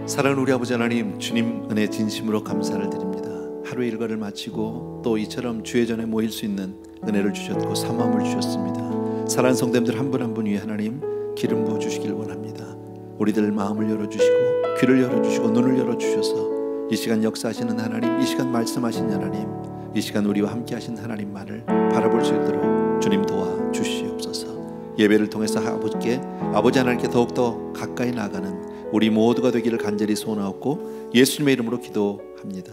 사랑하는 우리 아버지 하나님, 주님 은혜 진심으로 감사를 드립니다. 하루의 일과를 마치고 또 이처럼 주의 전에 모일 수 있는 은혜를 주셨고 사모함을 주셨습니다. 사랑하는 성도님들 한 분 한 분 위에 하나님 기름 부어 주시길 원합니다. 우리들 마음을 열어주시고 귀를 열어주시고 눈을 열어주셔서 이 시간 역사하시는 하나님, 이 시간 말씀하신 하나님, 이 시간 우리와 함께 하신 하나님만을 바라볼 수 있도록 주님 도와주시옵소서. 예배를 통해서 아버지 하나님께 더욱더 가까이 나가는 우리 모두가 되기를 간절히 소원하옵고 예수님의 이름으로 기도합니다.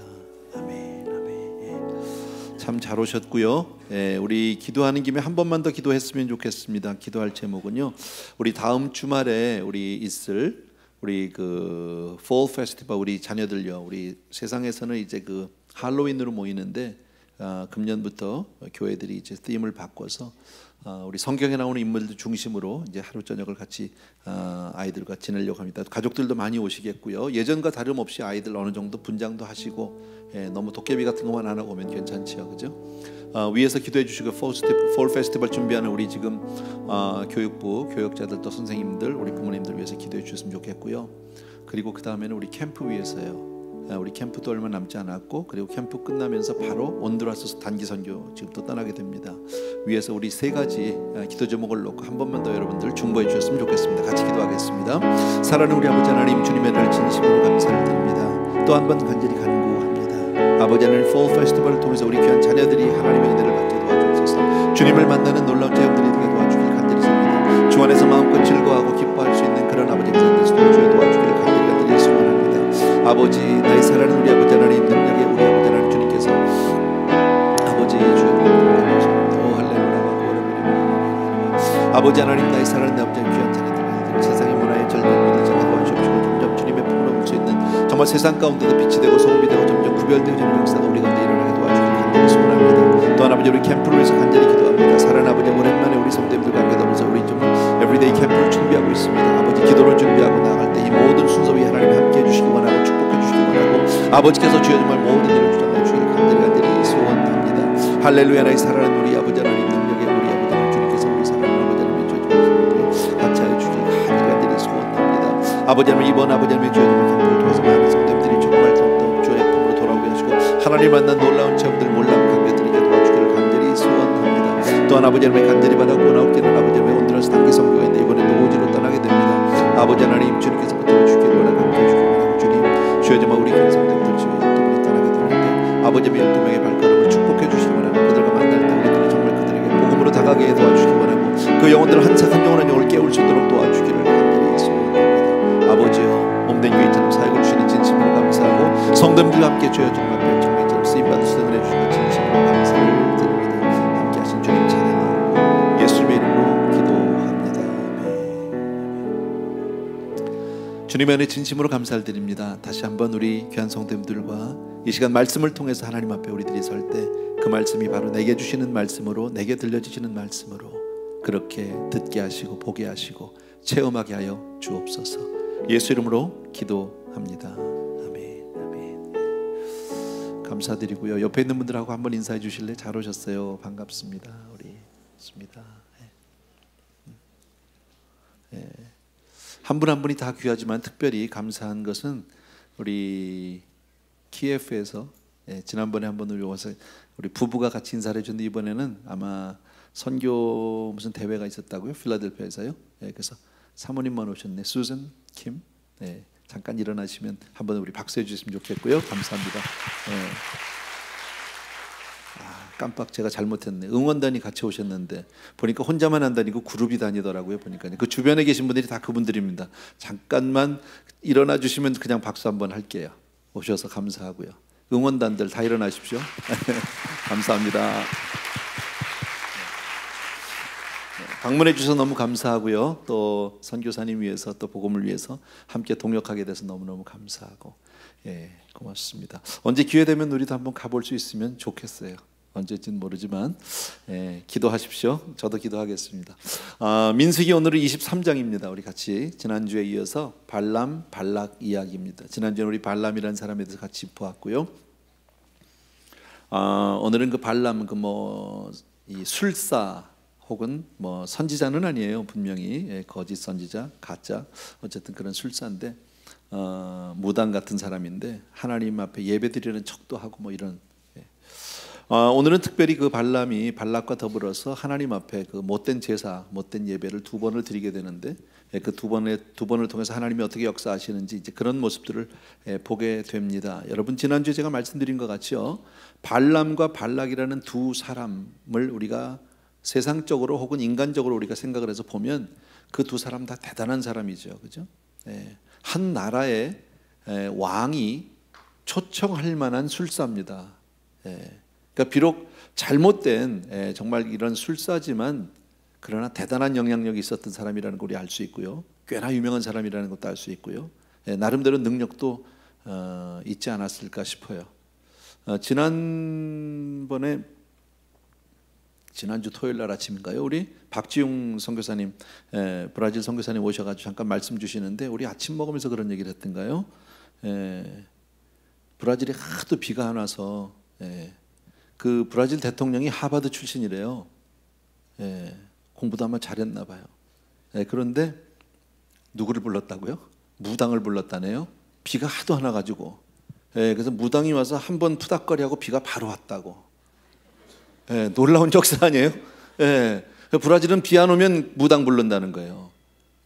아멘. 아멘. 참 잘 오셨고요. 우리 기도하는 김에 한 번만 더 기도했으면 좋겠습니다. 기도할 제목은요, 우리 다음 주말에 우리 있을 우리 그 Fall Festival, 우리 자녀들요, 우리 세상에서는 이제 그 할로윈으로 모이는데 금년부터 교회들이 이제 팀을 바꿔서 우리 성경에 나오는 인물들 중심으로 이제 하루 저녁을 같이 아이들과 지내려고 합니다. 가족들도 많이 오시겠고요. 예전과 다름없이 아이들 어느 정도 분장도 하시고, 너무 도깨비 같은 것만 안 하고 오면 괜찮지요, 그죠? 위에서 기도해 주시고 Fall Festival 준비하는 우리 지금 교육부 교역자들 또 선생님들, 우리 부모님들 위해서 기도해 주셨으면 좋겠고요. 그리고 그 다음에는 우리 캠프 위해서요. 우리 캠프도 얼마 남지 않았고, 그리고 캠프 끝나면서 바로 온두라스 단기 선교 지금 또 떠나게 됩니다. 위에서 우리 세 가지 기도 제목을 놓고 한 번만 더 여러분들 중보해 주셨으면 좋겠습니다. 같이 기도하겠습니다. 사랑하는 우리 아버지 하나님, 주님의 은혜를 진심으로 감사를 드립니다. 또 한 번 간절히 간구합니다. 아버지 하나님, Fall Festival을 통해서 우리 귀한 자녀들이 하나님의 은혜를 받게 도와주옵소서. 주님을 만나는 놀라운 체험들이 되게 도와주길 간절히 듭니다. 주 안에서 마음껏 즐거워하고 기뻐할 수 있는 그런 아버지 되시도록 주의 도와주기를 간절히 소원합니다. 아버지, 나의 사랑하는 우리 아버지 하나님, 능력의 우리 아버지 하나님 주님께서 아버지 주의 아버지 하나님, 나의 사랑하는 아버지 귀한 자녀들, 세상의 문화에 절대로 제가 도와주시고 점점 주님의 품으로 올 수 있는 정말 세상 가운데도 빛이 되고 소금이 되고 점점 구별되어지는 역사가 우리 가운데 일어나게 도와주길 간절히 소원합니다. 또한 아버지, 우리 캠프를 위해서 간절히 기도합니다. 사랑하는 아버지, 오랜만에 우리 성도님들과 함께 더불어서 우리 좀 에브리데이 캠프를 준비하고 있습니다. 아버지, 기도를 준비하고 나아갈 때 이 모든 순서 위에 하나님 함께 해주시기 원하고 축복해 주시기 원하고, 아버지께서 주여 정말 모든 일을 주장해 주시길 간절히 소원합니다. 할렐루야. 나의 사랑하는 우리 아버지 하나님, 능력의 우리 아버지 하나님 주님께서 우리 사랑하는 아버지 하나님의 주여 같이 하여 주시길 간절히 소원합니다. 아버지 하나님, 이번 아버지 하나님의 주여 정말 캠프를 통해서 많은 성도들이 정말 더욱더 주의 품으로 돌아오게 하시고 하나님 만난 놀라운 체험들, 몰라온 감격들에게 도와주기를 간절히 소원합니다. 또한 아버지 하나님의 간절히 바라고 나오기는 아버지 하나님의 온두라스 단기 선교가 있는데 이번에 노지로 떠나게 됩니다. 아버지 하나님, 주님께서 붙들어 주기를 원하고 함께 해주기를 원하고, 주님 주여 정말 우리 교회 성도들 주여 또 떠나게 되는데 아버지 12명의 발걸음을 축복해 주시기 원하고, 그들과 만날 때 우리들이 정말 그들에게 복음으로 다가가게 도와주시기 원하고, 그 영혼들을 한 영혼한 영혼을 깨울 수 있도록 도와주기를 간절히 소원합니다. 아버지여, 몸된 교회처럼 사역을 주시는 진심으로 감사하고, 성도들과 함께 주여 정말 별정매처럼 쓰임받을 수 있는 은혜 주시고 진심으로 감사를 드립니다. 함께 하신 주님 찬양하고 예수님의 이름으로 기도합니다. 아멘. 주님의 은혜 진심으로 감사를 드립니다. 다시 한번 우리 귀한 성도님들과 이 시간 말씀을 통해서 하나님 앞에 우리들이 설 때 그 말씀이 바로 내게 주시는 말씀으로, 내게 들려주시는 말씀으로 그렇게 듣게 하시고 보게 하시고 체험하게 하여 주옵소서. 예수 이름으로 기도합니다. 아멘. 아멘. 감사드리고요. 옆에 있는 분들하고 한번 인사해 주실래? 잘 오셨어요. 반갑습니다. 우리 있습니다. 한 분 한 분이 다 귀하지만 특별히 감사한 것은 우리 키예프에서 지난번에 한번 우리 와서 우리 부부가 같이 인사를 해줬는데, 이번에는 아마 선교 무슨 대회가 있었다고요? 필라델피아에서요. 그래서 사모님만 오셨네. 수잔 킴. 잠깐 일어나시면 한번 우리 박수해 주시면 좋겠고요. 감사합니다. 깜빡 제가 잘못했네. 응원단이 같이 오셨는데 보니까 혼자만 안 다니고 그룹이 다니더라고요. 보니까 그 주변에 계신 분들이 다 그분들입니다. 잠깐만 일어나 주시면 그냥 박수 한번 할게요. 오셔서 감사하고요. 응원단들 다 일어나십시오. 감사합니다. 방문해 주셔서 너무 감사하고요. 또 선교사님 위해서 또 복음을 위해서 함께 동역하게 돼서 너무너무 감사하고, 고맙습니다. 언제 기회 되면 우리도 한번 가볼 수 있으면 좋겠어요. 언제인지는 모르지만 기도하십시오. 저도 기도하겠습니다. 민수기 오늘은 23장입니다. 우리 같이 지난주에 이어서 발람, 발락 이야기입니다. 지난주에 우리 발람이라는 사람에 대해서 같이 보았고요. 오늘은 그 발람, 이 술사 혹은 선지자는 아니에요. 분명히 거짓 선지자, 가짜, 어쨌든 그런 술사인데 무당 같은 사람인데 하나님 앞에 예배드리는 척도 하고 뭐 이런. 오늘은 특별히 그 발락과 더불어서 하나님 앞에 그 못된 제사, 못된 예배를 2번을 드리게 되는데 그 두 번을 통해서 하나님이 어떻게 역사하시는지 이제 그런 모습들을 보게 됩니다. 여러분, 지난주에 제가 말씀드린 것 같이요, 발람과 발락이라는 두 사람을 우리가 세상적으로 혹은 인간적으로 우리가 생각을 해서 보면 그 두 사람 다 대단한 사람이죠, 그죠? 한 나라의 왕이 초청할 만한 술사입니다. 그러니까 비록 잘못된 정말 이런 술사지만 그러나 대단한 영향력이 있었던 사람이라는 걸 우리 알 수 있고요, 꽤나 유명한 사람이라는 것도 알 수 있고요, 나름대로 능력도 있지 않았을까 싶어요. 지난주 토요일 날 아침인가요? 우리 박지웅 선교사님, 브라질 선교사님 오셔가지고 잠깐 말씀 주시는데 우리 아침 먹으면서 그런 얘기를 했던가요? 브라질에 하도 비가 안 와서 그 브라질 대통령이 하버드 출신이래요. 공부도 아마 잘했나 봐요. 그런데 누구를 불렀다고요? 무당을 불렀다네요. 비가 하도 안 와가지고. 그래서 무당이 와서 한번 푸닥거리하고 비가 바로 왔다고. 놀라운 역사 아니에요? 브라질은 비 안 오면 무당 부른다는 거예요.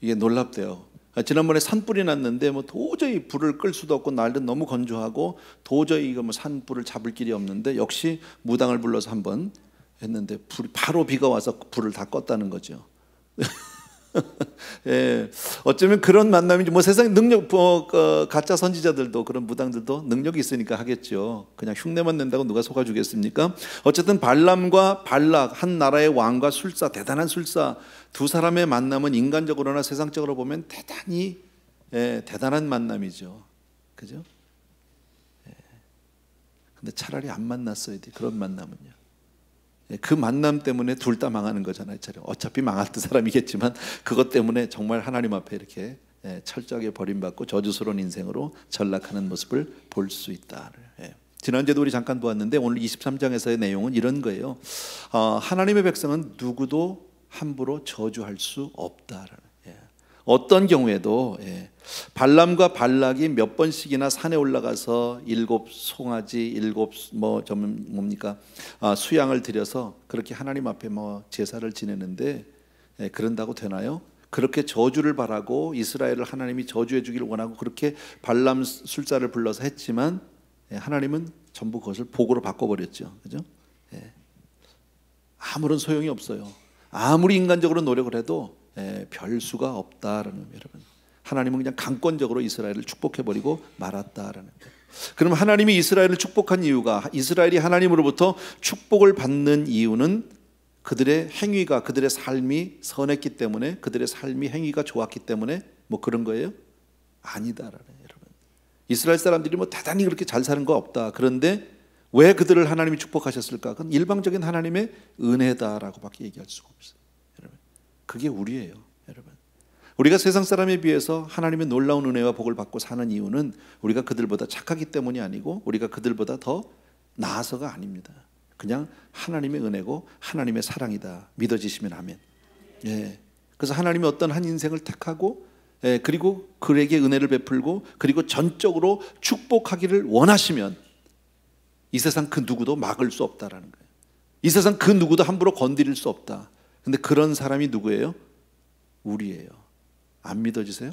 이게 놀랍대요. 지난번에 산불이 났는데 뭐 도저히 불을 끌 수도 없고 날도 너무 건조하고 도저히 이거 뭐 산불을 잡을 길이 없는데 역시 무당을 불러서 한번 했는데 바로 비가 와서 불을 다 껐다는 거죠. 어쩌면 그런 만남인지, 뭐 세상에 능력, 가짜 선지자들도 그런 무당들도 능력이 있으니까 하겠죠. 그냥 흉내만 낸다고 누가 속아주겠습니까? 어쨌든 발람과 발락, 한 나라의 왕과 술사, 대단한 술사 두 사람의 만남은 인간적으로나 세상적으로 보면 대단히 대단한 만남이죠, 그죠? 근데 차라리 안 만났어야 돼, 그런 만남은요. 그 만남 때문에 둘 다 망하는 거잖아요. 어차피 망할 사람이겠지만 그것 때문에 정말 하나님 앞에 이렇게 철저하게 버림받고 저주스러운 인생으로 전락하는 모습을 볼 수 있다. 지난주에도 우리 잠깐 보았는데 오늘 23장에서의 내용은 이런 거예요. 하나님의 백성은 누구도 함부로 저주할 수 없다라는. 어떤 경우에도 발람과 발락이 몇 번씩이나 산에 올라가서 7 송아지, 7 수양을 드려서 그렇게 하나님 앞에 제사를 지내는데 그런다고 되나요? 그렇게 저주를 바라고 이스라엘을 하나님이 저주해 주기를 원하고 그렇게 발람 술사를 불러서 했지만 하나님은 전부 그것을 복으로 바꿔버렸죠, 그죠? 아무런 소용이 없어요. 아무리 인간적으로 노력을 해도 별 수가 없다라는 거예요, 여러분. 하나님은 그냥 강권적으로 이스라엘을 축복해버리고 말았다라는 거예요. 그럼 하나님이 이스라엘을 축복한 이유가, 이스라엘이 하나님으로부터 축복을 받는 이유는 그들의 행위가, 그들의 삶이 선했기 때문에, 그들의 삶이 행위가 좋았기 때문에 뭐 그런 거예요? 아니다라는 거예요, 여러분. 이스라엘 사람들이 뭐 대단히 그렇게 잘 사는 거 없다. 그런데 왜 그들을 하나님이 축복하셨을까? 그건 일방적인 하나님의 은혜다라고 밖에 얘기할 수가 없어요, 여러분. 그게 우리예요, 여러분. 우리가 세상 사람에 비해서 하나님의 놀라운 은혜와 복을 받고 사는 이유는 우리가 그들보다 착하기 때문이 아니고 우리가 그들보다 더 나아서가 아닙니다. 그냥 하나님의 은혜고 하나님의 사랑이다. 믿어지시면 아멘. 그래서 하나님이 어떤 한 인생을 택하고 그리고 그에게 은혜를 베풀고 그리고 전적으로 축복하기를 원하시면 이 세상 그 누구도 막을 수 없다라는 거예요. 이 세상 그 누구도 함부로 건드릴 수 없다. 근데 그런 사람이 누구예요? 우리예요. 안 믿어지세요?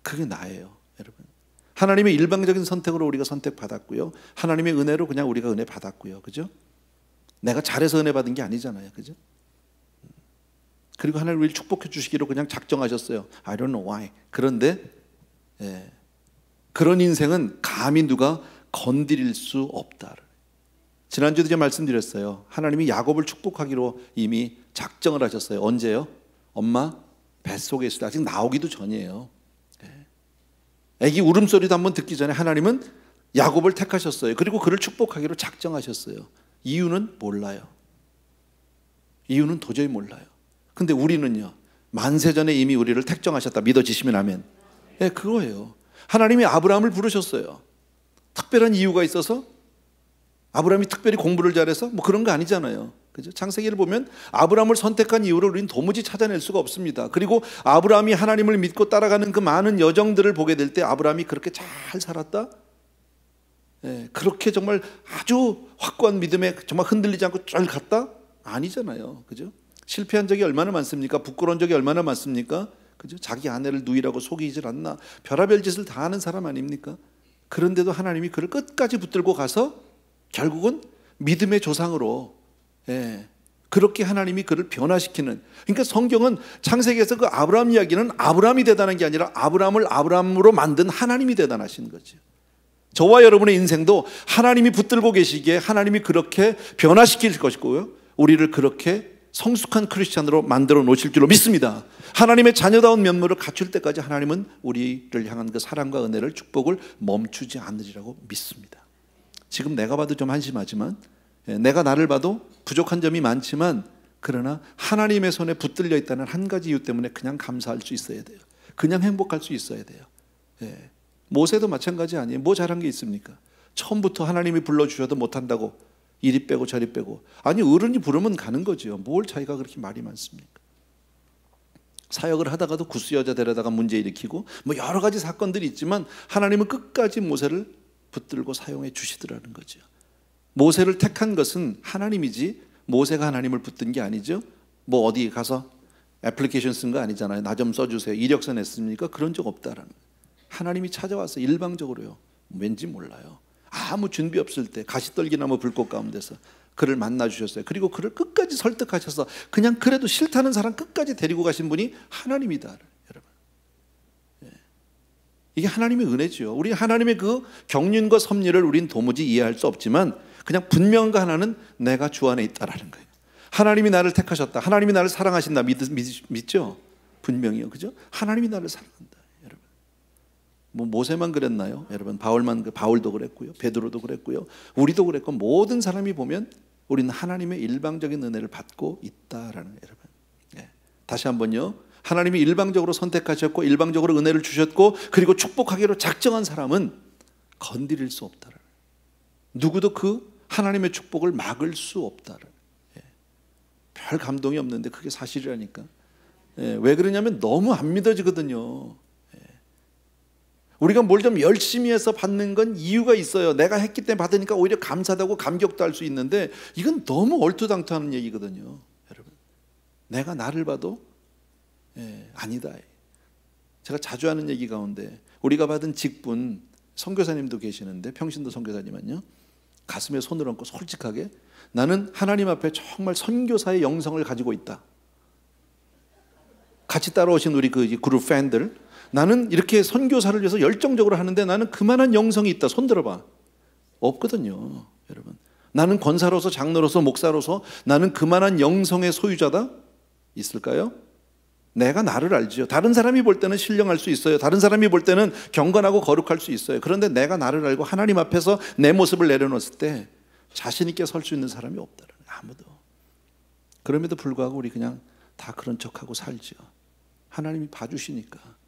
그게 나예요, 여러분. 하나님의 일방적인 선택으로 우리가 선택받았고요, 하나님의 은혜로 그냥 우리가 은혜 받았고요, 그죠? 내가 잘해서 은혜 받은 게 아니잖아요, 그죠? 그리고 하나님 우리를 축복해 주시기로 그냥 작정하셨어요. I don't know why. 그런데 그런 인생은 감히 누가 건드릴 수 없다. 지난주에도 제가 말씀드렸어요. 하나님이 야곱을 축복하기로 이미 작정을 하셨어요. 언제요? 엄마 뱃속에 있을 때, 아직 나오기도 전이에요. 아기 울음소리도 한번 듣기 전에 하나님은 야곱을 택하셨어요. 그리고 그를 축복하기로 작정하셨어요. 이유는 몰라요. 이유는 도저히 몰라요. 근데 우리는요, 만세전에 이미 우리를 택정하셨다. 믿어지시면 아멘. 그거예요. 하나님이 아브라함을 부르셨어요. 특별한 이유가 있어서? 아브라함이 특별히 공부를 잘해서? 뭐 그런 거 아니잖아요, 그죠? 창세기를 보면 아브라함을 선택한 이유를 우리는 도무지 찾아낼 수가 없습니다. 그리고 아브라함이 하나님을 믿고 따라가는 그 많은 여정들을 보게 될 때 아브라함이 그렇게 잘 살았다? 그렇게 정말 아주 확고한 믿음에 정말 흔들리지 않고 쭉 갔다? 아니잖아요. 그죠? 실패한 적이 얼마나 많습니까? 부끄러운 적이 얼마나 많습니까? 그죠? 자기 아내를 누이라고 속이질 않나? 별의별 짓을 다 하는 사람 아닙니까? 그런데도 하나님이 그를 끝까지 붙들고 가서 결국은 믿음의 조상으로, 그렇게 하나님이 그를 변화시키는. 그러니까 성경은 창세기에서 그 아브라함 이야기는 아브라함이 대단한 게 아니라 아브라함을 아브라함으로 만든 하나님이 대단하신 거죠. 저와 여러분의 인생도 하나님이 붙들고 계시기에 하나님이 그렇게 변화시킬 것이고요, 우리를 그렇게 성숙한 크리스찬으로 만들어 놓으실 줄로 믿습니다. 하나님의 자녀다운 면모를 갖출 때까지 하나님은 우리를 향한 그 사랑과 은혜를, 축복을 멈추지 않으리라고 믿습니다. 지금 내가 봐도 좀 한심하지만, 내가 나를 봐도 부족한 점이 많지만, 그러나 하나님의 손에 붙들려 있다는 한 가지 이유 때문에 그냥 감사할 수 있어야 돼요. 그냥 행복할 수 있어야 돼요. 모세도 마찬가지 아니에요. 뭐 잘한 게 있습니까? 처음부터 하나님이 불러주셔도 못한다고 이리 빼고 저리 빼고. 아니, 어른이 부르면 가는 거죠. 뭘 자기가 그렇게 말이 많습니까? 사역을 하다가도 구스 여자 데려다가 문제 일으키고 뭐 여러 가지 사건들이 있지만 하나님은 끝까지 모세를 붙들고 사용해 주시더라는 거죠. 모세를 택한 것은 하나님이지 모세가 하나님을 붙든 게 아니죠. 뭐 어디 가서 애플리케이션 쓴 거 아니잖아요. 나 좀 써주세요. 이력서 냈습니까? 그런 적 없다라는 거예요. 하나님이 찾아와서 일방적으로요. 왠지 몰라요. 아무 준비 없을 때 가시떨기나무 불꽃 가운데서 그를 만나주셨어요. 그리고 그를 끝까지 설득하셔서 그냥 그래도 싫다는 사람 끝까지 데리고 가신 분이 하나님이다. 여러분, 이게 하나님의 은혜죠. 우리 하나님의 그 경륜과 섭리를 우린 도무지 이해할 수 없지만 그냥 분명한 거 하나는 내가 주 안에 있다라는 거예요. 하나님이 나를 택하셨다. 하나님이 나를 사랑하신다. 믿죠? 분명히요. 그죠? 하나님이 나를 사랑한다. 뭐 모세만 그랬나요? 여러분, 바울도 그랬고요, 베드로도 그랬고요, 우리도 그랬고, 모든 사람이 보면 우리는 하나님의 일방적인 은혜를 받고 있다라는 거예요. 여러분, 다시 한번요. 하나님이 일방적으로 선택하셨고 일방적으로 은혜를 주셨고 그리고 축복하기로 작정한 사람은 건드릴 수 없다라는 거예요. 누구도 그 하나님의 축복을 막을 수 없다라는 거예요. 별 감동이 없는데 그게 사실이라니까. 왜 그러냐면 너무 안 믿어지거든요. 우리가 뭘 좀 열심히 해서 받는 건 이유가 있어요. 내가 했기 때문에 받으니까 오히려 감사하고 감격도 할 수 있는데 이건 너무 얼토당토하는 얘기거든요. 여러분, 내가 나를 봐도 아니다. 제가 자주 하는 얘기 가운데 우리가 받은 직분, 선교사님도 계시는데 평신도 선교사님은요, 가슴에 손을 얹고 솔직하게 나는 하나님 앞에 정말 선교사의 영성을 가지고 있다. 같이 따라오신 우리 그 그룹 팬들, 나는 이렇게 선교사를 위해서 열정적으로 하는데 나는 그만한 영성이 있다. 손 들어봐. 없거든요, 여러분. 나는 권사로서, 장로로서, 목사로서 나는 그만한 영성의 소유자다? 있을까요? 내가 나를 알지요. 다른 사람이 볼 때는 신령할 수 있어요. 다른 사람이 볼 때는 경건하고 거룩할 수 있어요. 그런데 내가 나를 알고 하나님 앞에서 내 모습을 내려놓았을 때 자신 있게 설 수 있는 사람이 없다는 거예요. 아무도. 그럼에도 불구하고 우리 그냥 다 그런 척하고 살죠. 하나님이 봐주시니까.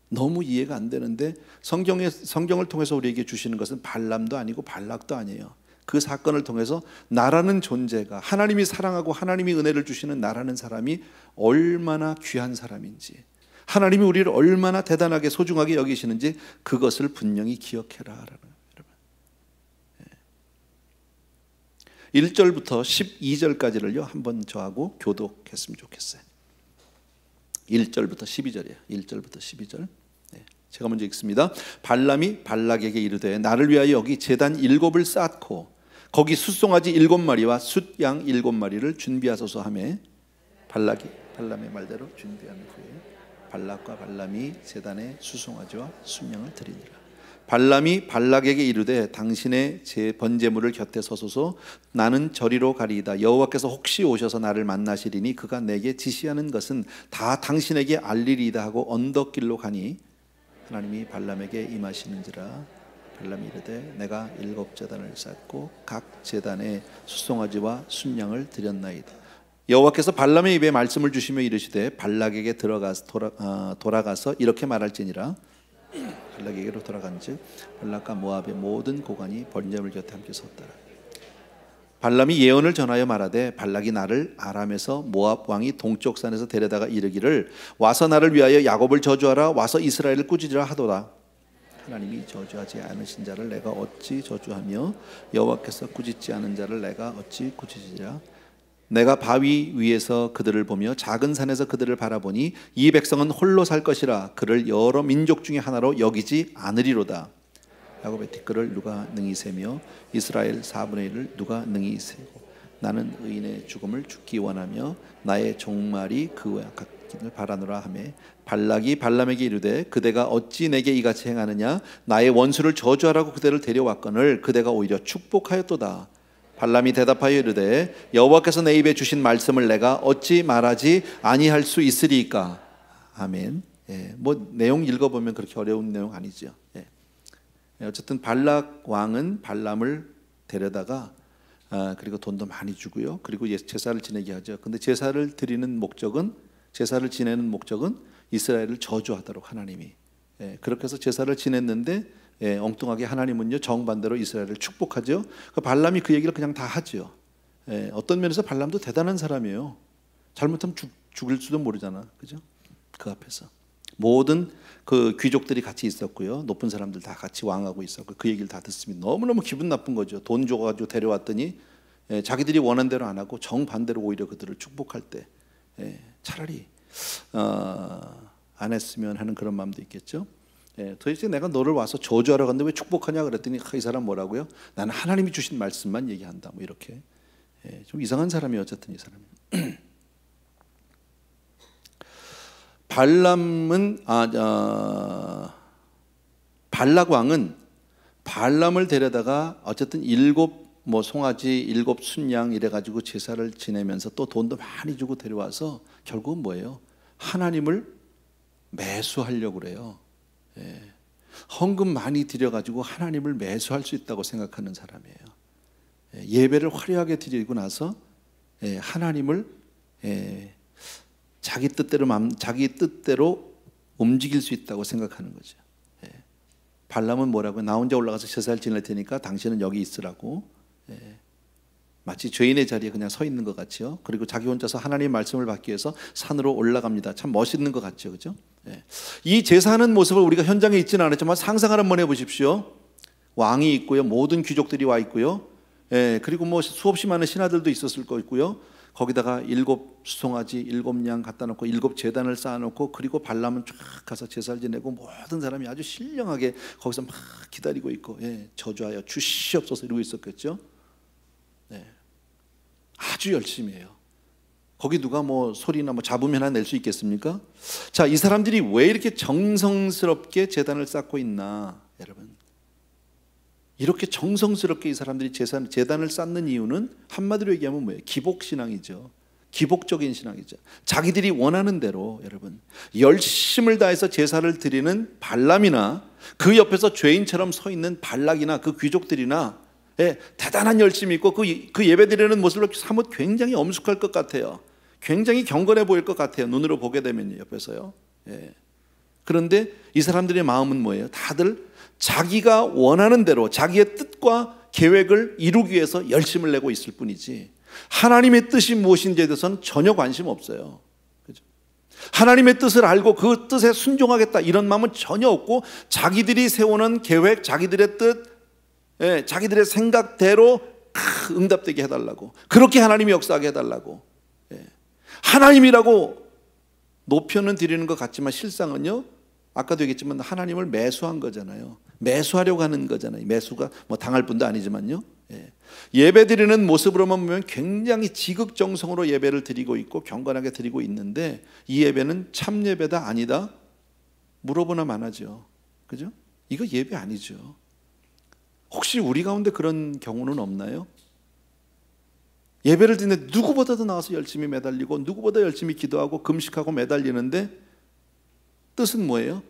너무 이해가 안 되는데 성경을 통해서 우리에게 주시는 것은 발람도 아니고 발락도 아니에요. 그 사건을 통해서 나라는 존재가, 하나님이 사랑하고 하나님이 은혜를 주시는 나라는 사람이 얼마나 귀한 사람인지, 하나님이 우리를 얼마나 대단하게 소중하게 여기시는지 그것을 분명히 기억해라. 1절부터 12절까지를요 한번 저하고 교독했으면 좋겠어요. 1절부터 12절이에요. 1절부터 12절. 제가 먼저 읽습니다. 발람이 발락에게 이르되 나를 위하여 여기 제단 7을 쌓고 거기 숫송아지 7마리와 숫양 7마리를 준비하소서 하매 발락이 발람의 말대로 준비한 후에 발락과 발람이 제단에 수송아지와 숫양을 드리니라. 발람이 발락에게 이르되 당신의 제 번제물을 곁에 서소서. 나는 저리로 가리이다. 여호와께서 혹시 오셔서 나를 만나시리니 그가 내게 지시하는 것은 다 당신에게 알리리이다 하고 언덕길로 가니 하나님이 발람에게 임하시는지라. 발람이 이르되 내가 7제단을 쌓고 각 제단에 수송아지와 순양을 드렸나이다. 여호와께서 발람의 입에 말씀을 주시며 이르시되 발락에게 돌아가서 이렇게 말할지니라. 발락에게로 돌아간즉 발락과 모압의 모든 고관이 번제물 곁에 함께 섰더라. 발람이 예언을 전하여 말하되 발락이 나를 아람에서 모압 왕이 동쪽 산에서 데려다가 이르기를 와서 나를 위하여 야곱을 저주하라 와서 이스라엘을 꾸짖으라 하도다. 하나님이 저주하지 않으신 자를 내가 어찌 저주하며 여호와께서 꾸짖지 않은 자를 내가 어찌 꾸짖으리라. 내가 바위 위에서 그들을 보며 작은 산에서 그들을 바라보니 이 백성은 홀로 살 것이라 그를 여러 민족 중에 하나로 여기지 않으리로다. 야곱의 티끌을 누가 능히 세며 이스라엘 4분의 1을 누가 능히 세고 나는 의인의 죽음을 죽기 원하며 나의 종말이 그와 같기를 바라노라 하매 발락이 발람에게 이르되 그대가 어찌 내게 이같이 행하느냐 나의 원수를 저주하라고 그대를 데려왔거늘 그대가 오히려 축복하였도다. 발람이 대답하여 이르되 여호와께서 내 입에 주신 말씀을 내가 어찌 말하지 아니할 수 있으리이까. 아멘. 뭐 내용 읽어보면 그렇게 어려운 내용 아니죠. 어쨌든 발락 왕은 발람을 데려다가 그리고 돈도 많이 주고요. 그리고 제사를 지내게 하죠. 근데 제사를 드리는 목적은 제사를 지내는 목적은 이스라엘을 저주하도록 하나님이 그렇게 해서 제사를 지냈는데 엉뚱하게 하나님은요 정반대로 이스라엘을 축복하죠. 발람이 그 얘기를 그냥 다 하죠. 어떤 면에서 발람도 대단한 사람이에요. 잘못하면 죽을 수도 모르잖아, 그죠? 그 앞에서 모든 그 귀족들이 같이 있었고요, 높은 사람들 다 같이 왕하고 있었고 그 얘기를 다 듣습니다. 너무너무 기분 나쁜 거죠. 돈 줘가지고 데려왔더니 자기들이 원한 대로 안 하고 정반대로 오히려 그들을 축복할 때 차라리 안 했으면 하는 그런 마음도 있겠죠. 도대체 내가 너를 와서 저주하러 갔는데 왜 축복하냐 그랬더니 이 사람 뭐라고요? 나는 하나님이 주신 말씀만 얘기한다. 뭐 이렇게 좀 이상한 사람이에요. 어쨌든 이 사람이. 발람은 발락 왕은 발람을 데려다가 어쨌든 7 송아지 7 순양 이래가지고 제사를 지내면서 또 돈도 많이 주고 데려와서 결국은 뭐예요? 하나님을 매수하려고 그래요. 헌금 많이 드려가지고 하나님을 매수할 수 있다고 생각하는 사람이에요. 예배를 화려하게 드리고 나서 하나님을 자기 뜻대로 움직일 수 있다고 생각하는 거죠. 발람은 뭐라고요? 나 혼자 올라가서 제사를 지낼 테니까 당신은 여기 있으라고. 마치 죄인의 자리에 그냥 서 있는 것 같죠. 그리고 자기 혼자서 하나님의 말씀을 받기 위해서 산으로 올라갑니다. 참 멋있는 것 같죠, 그죠? 이 제사하는 모습을 우리가 현장에 있지는 않았지만 상상을 한번 해보십시오. 왕이 있고요, 모든 귀족들이 와 있고요, 그리고 뭐 수없이 많은 신하들도 있었을 거고요. 거기다가 7 수송아지 7 양 갖다 놓고 7 제단을 쌓아놓고 그리고 발람은 쫙 가서 제사를 지내고 모든 사람이 아주 신령하게 거기서 막 기다리고 있고 저주하여 주시옵소서 이러고 있었겠죠. 아주 열심히 해요. 거기 누가 뭐 소리나 뭐 잡으면 하나 낼 수 있겠습니까? 자, 이 사람들이 왜 이렇게 정성스럽게 제단을 쌓고 있나, 여러분? 이렇게 정성스럽게 이 사람들이 제단을 쌓는 이유는 한마디로 얘기하면 뭐예요? 기복신앙이죠. 기복적인 신앙이죠. 자기들이 원하는 대로, 여러분, 열심을 다해서 제사를 드리는 발람이나 그 옆에서 죄인처럼 서 있는 발락이나 그 귀족들이나 대단한 열심이 있고 그 예배 드리는 모습을 사뭇 굉장히 엄숙할 것 같아요. 굉장히 경건해 보일 것 같아요. 눈으로 보게 되면 옆에서요. 그런데 이 사람들의 마음은 뭐예요? 다들 자기가 원하는 대로 자기의 뜻과 계획을 이루기 위해서 열심을 내고 있을 뿐이지 하나님의 뜻이 무엇인지에 대해서는 전혀 관심 없어요. 그죠? 하나님의 뜻을 알고 그 뜻에 순종하겠다 이런 마음은 전혀 없고 자기들이 세우는 계획, 자기들의 뜻, 자기들의 생각대로 응답되게 해달라고, 그렇게 하나님이 역사하게 해달라고, 하나님이라고 높여는 드리는 것 같지만 실상은요, 아까도 얘기했지만 하나님을 매수한 거잖아요. 매수하려고 하는 거잖아요. 매수가 뭐 당할 분도 아니지만요. 예배 드리는 모습으로만 보면 굉장히 지극정성으로 예배를 드리고 있고 경건하게 드리고 있는데 이 예배는 참 예배다 아니다 물어보나 마나죠. 그죠? 이거 예배 아니죠. 혹시 우리 가운데 그런 경우는 없나요? 예배를 드리는데 누구보다도 나와서 열심히 매달리고 누구보다 열심히 기도하고 금식하고 매달리는데 뜻은 뭐예요?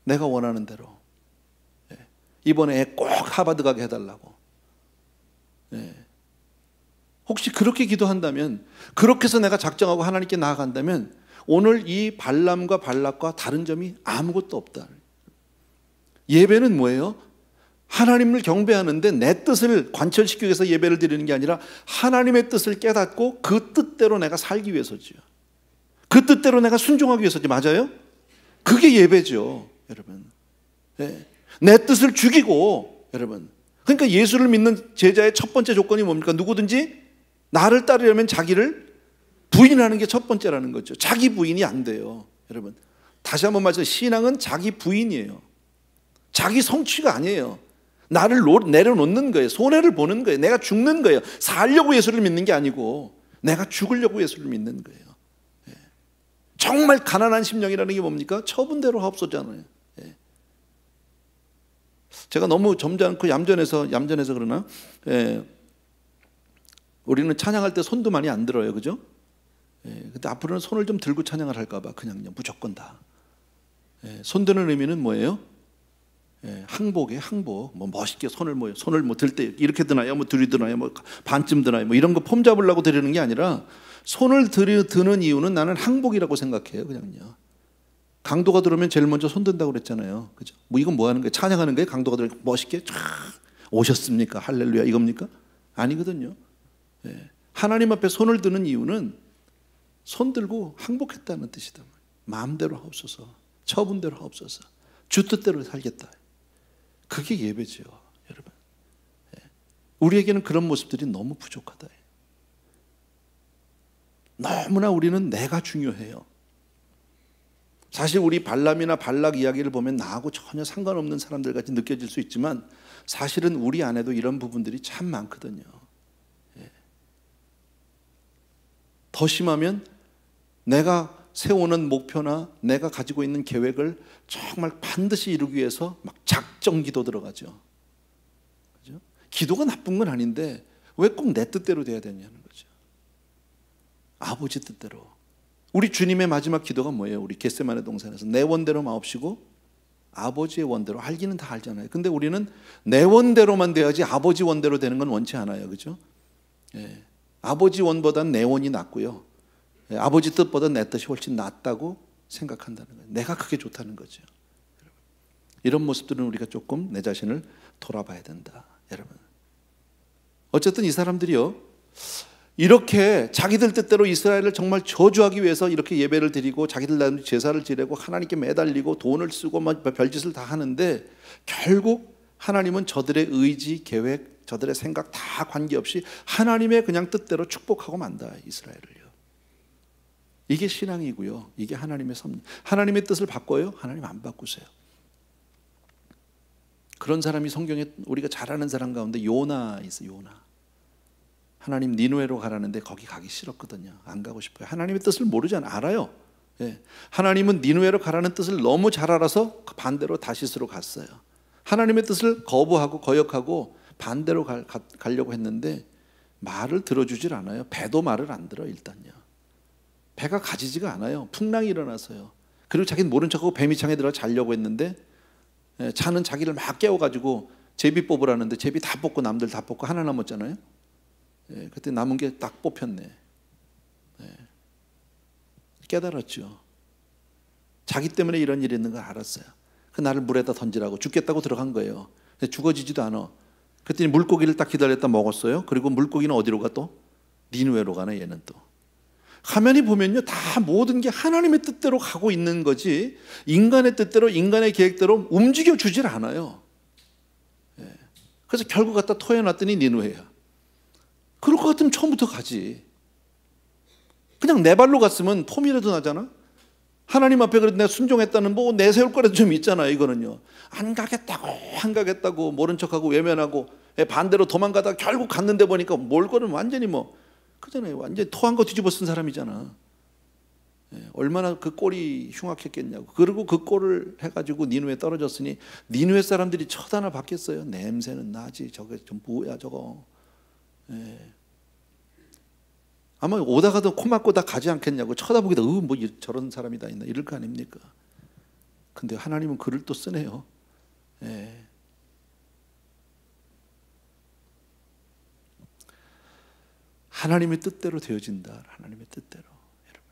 내가 원하는 대로 이번에 애 꼭 하버드 가게 해달라고. 혹시 그렇게 기도한다면, 그렇게 해서 내가 작정하고 하나님께 나아간다면 오늘 이 발람과 발락과 다른 점이 아무것도 없다. 예배는 뭐예요? 하나님을 경배하는데 내 뜻을 관철시키기 위해서 예배를 드리는 게 아니라 하나님의 뜻을 깨닫고 그 뜻대로 내가 살기 위해서지요. 그 뜻대로 내가 순종하기 위해서지. 맞아요? 그게 예배죠, 여러분. 네. 내 뜻을 죽이고, 여러분. 그러니까 예수를 믿는 제자의 첫 번째 조건이 뭡니까? 누구든지 나를 따르려면 자기를 부인하는 게 첫 번째라는 거죠. 자기 부인이 안 돼요, 여러분. 다시 한번 말해서 신앙은 자기 부인이에요. 자기 성취가 아니에요. 나를 내려놓는 거예요. 손해를 보는 거예요. 내가 죽는 거예요. 살려고 예수를 믿는 게 아니고 내가 죽으려고 예수를 믿는 거예요. 예. 정말 가난한 심령이라는 게 뭡니까? 처분대로 하옵소서잖아요. 예. 제가 너무 점잖고 얌전해서 그러나, 예. 우리는 찬양할 때 손도 많이 안 들어요, 그죠? 예. 근데 앞으로는 손을 좀 들고 찬양을 할까봐 그냥요, 무조건 다. 예. 손 드는 의미는 뭐예요? 예, 항복이에요, 항복. 뭐 멋있게 손을 들 때 이렇게 드나요? 뭐 들이드나요? 뭐 반쯤 드나요? 뭐 이런 거 폼 잡으려고 드리는 게 아니라 손을 드는 이유는 나는 항복이라고 생각해요, 그냥요. 강도가 들어오면 제일 먼저 손 든다고 그랬잖아요, 그죠? 뭐 이건 뭐 하는 거예요? 찬양하는 거예요? 강도가 들어오면 멋있게 쫙 오셨습니까? 할렐루야 이겁니까? 아니거든요. 예, 하나님 앞에 손을 드는 이유는 손 들고 항복했다는 뜻이다. 마음대로 하옵소서, 처분대로 하옵소서, 주 뜻대로 살겠다. 그게 예배죠, 여러분. 우리에게는 그런 모습들이 너무 부족하다. 너무나 우리는 내가 중요해요. 사실 우리 발람이나 발락 이야기를 보면 나하고 전혀 상관없는 사람들 같이 느껴질 수 있지만 사실은 우리 안에도 이런 부분들이 참 많거든요. 더 심하면 내가 세우는 목표나 내가 가지고 있는 계획을 정말 반드시 이루기 위해서 막 작정 기도 들어가죠. 그죠? 기도가 나쁜 건 아닌데 왜 꼭 내 뜻대로 돼야 되냐는 거죠. 아버지 뜻대로. 우리 주님의 마지막 기도가 뭐예요? 우리 겟세마네 동산에서 내 원대로 마옵시고 아버지의 원대로. 알기는 다 알잖아요. 근데 우리는 내 원대로만 돼야지 아버지 원대로 되는 건 원치 않아요, 그죠? 예. 아버지 원보다는 내 원이 낫고요, 아버지 뜻보다 내 뜻이 훨씬 낫다고 생각한다는 거예요. 내가 그게 좋다는 거죠. 이런 모습들은 우리가 조금 내 자신을 돌아봐야 된다, 여러분. 어쨌든 이 사람들이요, 이렇게 자기들 뜻대로 이스라엘을 정말 저주하기 위해서 이렇게 예배를 드리고 자기들 나름대로 제사를 지내고 하나님께 매달리고 돈을 쓰고 별짓을 다 하는데 결국 하나님은 저들의 의지, 계획, 저들의 생각 다 관계없이 하나님의 그냥 뜻대로 축복하고 만다, 이스라엘을요. 이게 신앙이고요, 이게 하나님의 섭리. 하나님의 뜻을 바꿔요? 하나님 안 바꾸세요. 그런 사람이 성경에 우리가 잘 아는 사람 가운데 요나 있어요. 요나. 하나님 니느웨로 가라는데 거기 가기 싫었거든요. 안 가고 싶어요. 하나님의 뜻을 모르잖아요. 알아요. 예. 하나님은 니느웨로 가라는 뜻을 너무 잘 알아서 반대로 다시스로 갔어요. 하나님의 뜻을 거부하고 거역하고 반대로 가려고 했는데 말을 들어주질 않아요. 배도 말을 안 들어. 일단요, 배가 가지지가 않아요. 풍랑이 일어나서요. 그리고 자기는 모른 척하고 뱀이창에 들어가 자려고 했는데 자는 자기를 막 깨워가지고 제비 뽑으라는데 제비 다 뽑고 남들 다 뽑고 하나 남았잖아요. 그때 남은 게 딱 뽑혔네. 깨달았죠. 자기 때문에 이런 일이 있는 걸 알았어요. 그 나를 물에다 던지라고 죽겠다고 들어간 거예요. 죽어지지도 않아. 그랬더니 물고기를 딱 기다렸다 먹었어요. 그리고 물고기는 어디로 가 또? 니느웨로 가네. 얘는 또 가만히 보면요, 다 모든 게 하나님의 뜻대로 가고 있는 거지 인간의 뜻대로 인간의 계획대로 움직여 주질 않아요. 그래서 결국 갖다 토해놨더니 니느웨야. 그럴 것 같으면 처음부터 가지. 그냥 내 발로 갔으면 폼이라도 나잖아. 하나님 앞에 그래도 내가 순종했다는 뭐 내세울 거라도 좀 있잖아요. 이거는요, 안 가겠다고 모른 척하고 외면하고 반대로 도망가다가 결국 갔는데 보니까 몰골은 완전히 뭐 그잖아요. 완전히 토한 거 뒤집어 쓴 사람이잖아. 얼마나 그 꼴이 흉악했겠냐고. 그리고 그 꼴을 해가지고 니느웨에 떨어졌으니 니느웨 사람들이 쳐다나 봤겠어요. 냄새는 나지. 저게 좀 뭐야 저거. 아마 오다가도 코 막고 다 가지 않겠냐고. 쳐다보기도 뭐 저런 사람이 다 있나 이럴 거 아닙니까? 근데 하나님은 글을 또 쓰네요. 하나님의 뜻대로 되어진다. 하나님의 뜻대로. 여러분,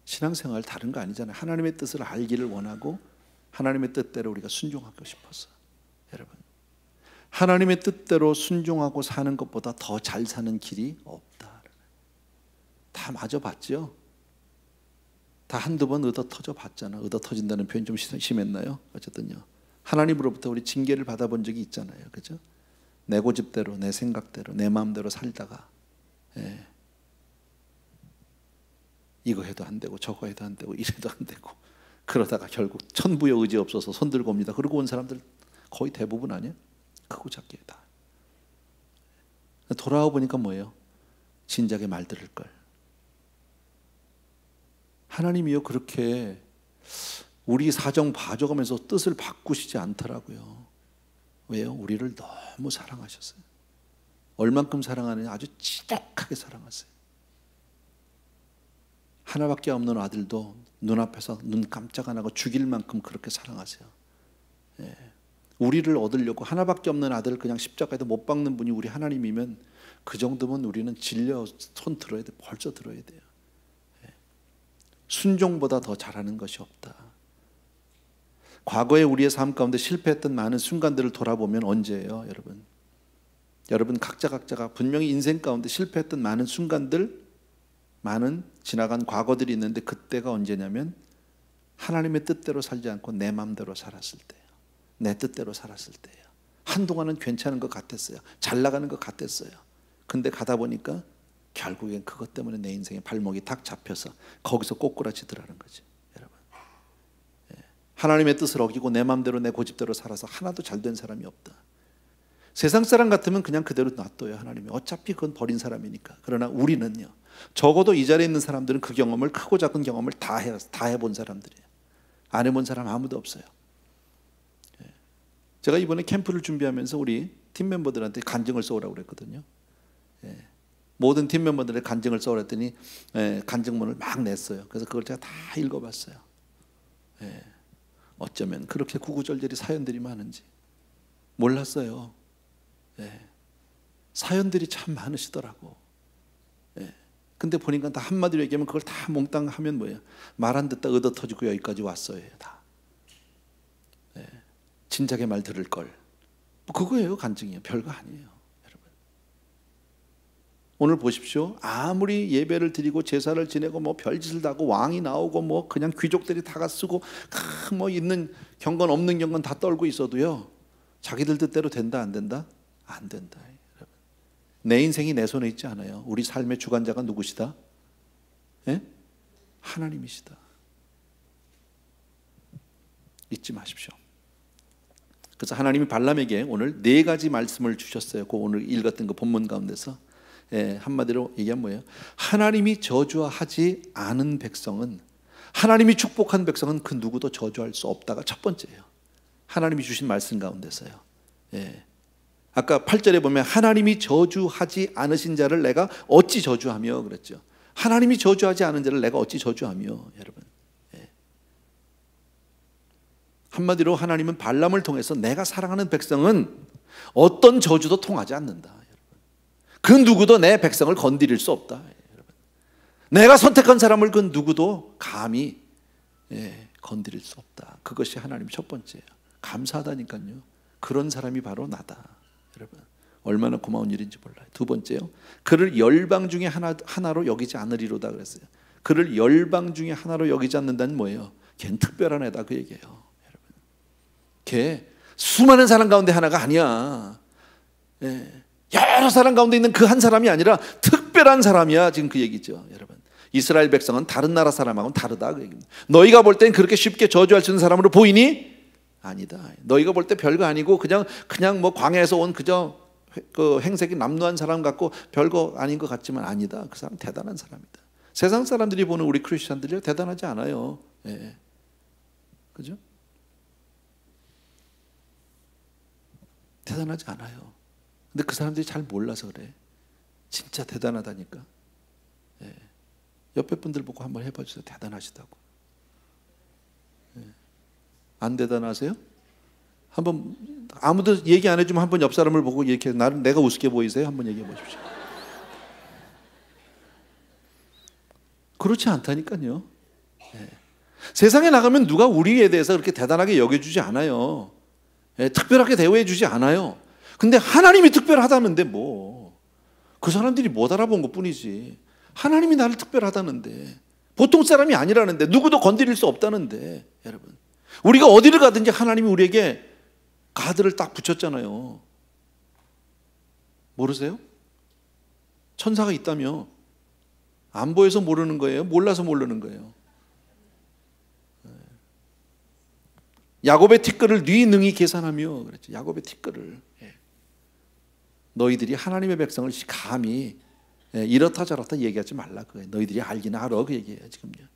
신앙생활 다른 거 아니잖아요. 하나님의 뜻을 알기를 원하고 하나님의 뜻대로 우리가 순종하고 싶어서. 여러분, 하나님의 뜻대로 순종하고 사는 것보다 더 잘 사는 길이 없다. 다 맞아봤죠? 다 한두 번 얻어 터져 봤잖아. 얻어 터진다는 표현 좀 심했나요? 어쨌든요. 하나님으로부터 우리 징계를 받아본 적이 있잖아요. 그죠? 내 고집대로, 내 생각대로, 내 마음대로 살다가 이거 해도 안 되고 저거 해도 안 되고 이래도 안 되고 그러다가 결국 천부여 의지 없어서 손들고 옵니다. 그러고 온 사람들 거의 대부분 아니야? 크고 작게 다. 돌아와 보니까 뭐예요? 진작에 말 들을 걸. 하나님이요 그렇게 우리 사정 봐줘가면서 뜻을 바꾸시지 않더라고요. 왜요? 우리를 너무 사랑하셨어요. 얼만큼 사랑하느냐? 아주 지독하게 사랑하세요. 하나밖에 없는 아들도 눈앞에서 눈 깜짝 안 하고 죽일 만큼 그렇게 사랑하세요. 우리를 얻으려고 하나밖에 없는 아들을 그냥 십자가에도 못 박는 분이 우리 하나님이면 그 정도면 우리는 질려 손 들어야 돼. 벌써 들어야 돼요. 순종보다 더 잘하는 것이 없다. 과거에 우리의 삶 가운데 실패했던 많은 순간들을 돌아보면 언제예요, 여러분? 여러분 각자가 분명히 인생 가운데 실패했던 많은 순간들, 많은 지나간 과거들이 있는데 그때가 언제냐면 하나님의 뜻대로 살지 않고 내 마음대로 살았을 때예요. 내 뜻대로 살았을 때예요. 한동안은 괜찮은 것 같았어요. 잘 나가는 것 같았어요. 근데 가다 보니까 결국엔 그것 때문에 내 인생에 발목이 탁 잡혀서 거기서 꼬꾸라지더라는 거지, 여러분. 하나님의 뜻을 어기고 내 마음대로 내 고집대로 살아서 하나도 잘된 사람이 없다. 세상 사람 같으면 그냥 그대로 놔둬요, 하나님이. 어차피 그건 버린 사람이니까. 그러나 우리는요, 적어도 이 자리에 있는 사람들은 그 경험을, 크고 작은 경험을 다 해본 사람들이에요. 안 해본 사람 아무도 없어요. 제가 이번에 캠프를 준비하면서 우리 팀 멤버들한테 간증을 써오라고 그랬거든요. 모든 팀 멤버들의 간증을 써오랬더니 간증문을 막 냈어요. 그래서 그걸 제가 다 읽어봤어요. 어쩌면 그렇게 구구절절히 사연들이 많은지 몰랐어요. 사연들이 참 많으시더라고. 근데 보니까 다 한마디로 얘기하면 그걸 다 몽땅 하면 뭐예요? 말 안 듣다 얻어 터지고 여기까지 왔어요. 다. 진작에 말 들을 걸. 그거예요, 간증이에요. 별거 아니에요, 여러분. 오늘 보십시오. 아무리 예배를 드리고 제사를 지내고 뭐 별짓을 다 하고 왕이 나오고 뭐 그냥 귀족들이 다가 쓰고 뭐 있는 경건 없는 경건 다 떨고 있어도요, 자기들 뜻대로 된다 안 된다? 안 된다, 여러분. 내 인생이 내 손에 있지 않아요. 우리 삶의 주관자가 누구시다? 하나님이시다. 잊지 마십시오. 그래서 하나님이 발람에게 오늘 4가지 말씀을 주셨어요. 그 오늘 읽었던 그 본문 가운데서 한마디로 얘기하면 뭐예요? 하나님이 저주하지 않은 백성은, 하나님이 축복한 백성은 그 누구도 저주할 수 없다가 첫 번째예요. 하나님이 주신 말씀 가운데서요. 아까 8절에 보면 하나님이 저주하지 않으신 자를 내가 어찌 저주하며 그랬죠. 하나님이 저주하지 않은 자를 내가 어찌 저주하며, 여러분. 한마디로 하나님은 발람을 통해서 내가 사랑하는 백성은 어떤 저주도 통하지 않는다, 여러분. 그 누구도 내 백성을 건드릴 수 없다, 여러분. 내가 선택한 사람을 그 누구도 감히 건드릴 수 없다. 그것이 하나님 첫 번째예요. 감사하다니까요. 그런 사람이 바로 나다, 여러분. 얼마나 고마운 일인지 몰라요. 두 번째요, 그를 열방 중에 하나로 여기지 않으리로다 그랬어요. 그를 열방 중에 하나로 여기지 않는다는 뭐예요? 걔는 특별한 애다, 그 얘기예요. 걔 수많은 사람 가운데 하나가 아니야. 여러 사람 가운데 있는 그 한 사람이 아니라 특별한 사람이야, 지금 그 얘기죠, 여러분. 이스라엘 백성은 다른 나라 사람하고는 다르다, 그 얘기입니다. 너희가 볼 땐 그렇게 쉽게 저주할 수 있는 사람으로 보이니? 아니다. 너희가 볼 때 별거 아니고 그냥 뭐 광야에서 온 그저 그 행색이 남루한 사람 같고 별거 아닌 것 같지만 아니다. 그 사람 대단한 사람이다. 세상 사람들이 보는 우리 크리스천들이 대단하지 않아요. 그죠? 대단하지 않아요. 근데 그 사람들이 잘 몰라서 그래. 진짜 대단하다니까. 옆에 분들 보고 한번 해봐 주세요. 대단하시다고. 안 대단하세요? 한번 아무도 얘기 안 해주면 한번 옆 사람을 보고 이렇게 나를 내가 우습게 보이세요? 한번 얘기해 보십시오. 그렇지 않다니까요. 세상에 나가면 누가 우리에 대해서 그렇게 대단하게 여겨주지 않아요. 특별하게 대우해 주지 않아요. 근데 하나님이 특별하다는데 뭐, 그 사람들이 못 알아본 것 뿐이지. 하나님이 나를 특별하다는데, 보통 사람이 아니라는데, 누구도 건드릴 수 없다는데. 여러분, 우리가 어디를 가든지 하나님이 우리에게 가드를 딱 붙였잖아요. 모르세요? 천사가 있다며. 안 보여서 모르는 거예요? 몰라서 모르는 거예요? 야곱의 티끌을 네 능히 계산하며 그랬죠. 야곱의 티끌을. 너희들이 하나님의 백성을 감히 이렇다 저렇다 얘기하지 말라 그거예요. 너희들이 알긴 알아 그 얘기예요 지금요.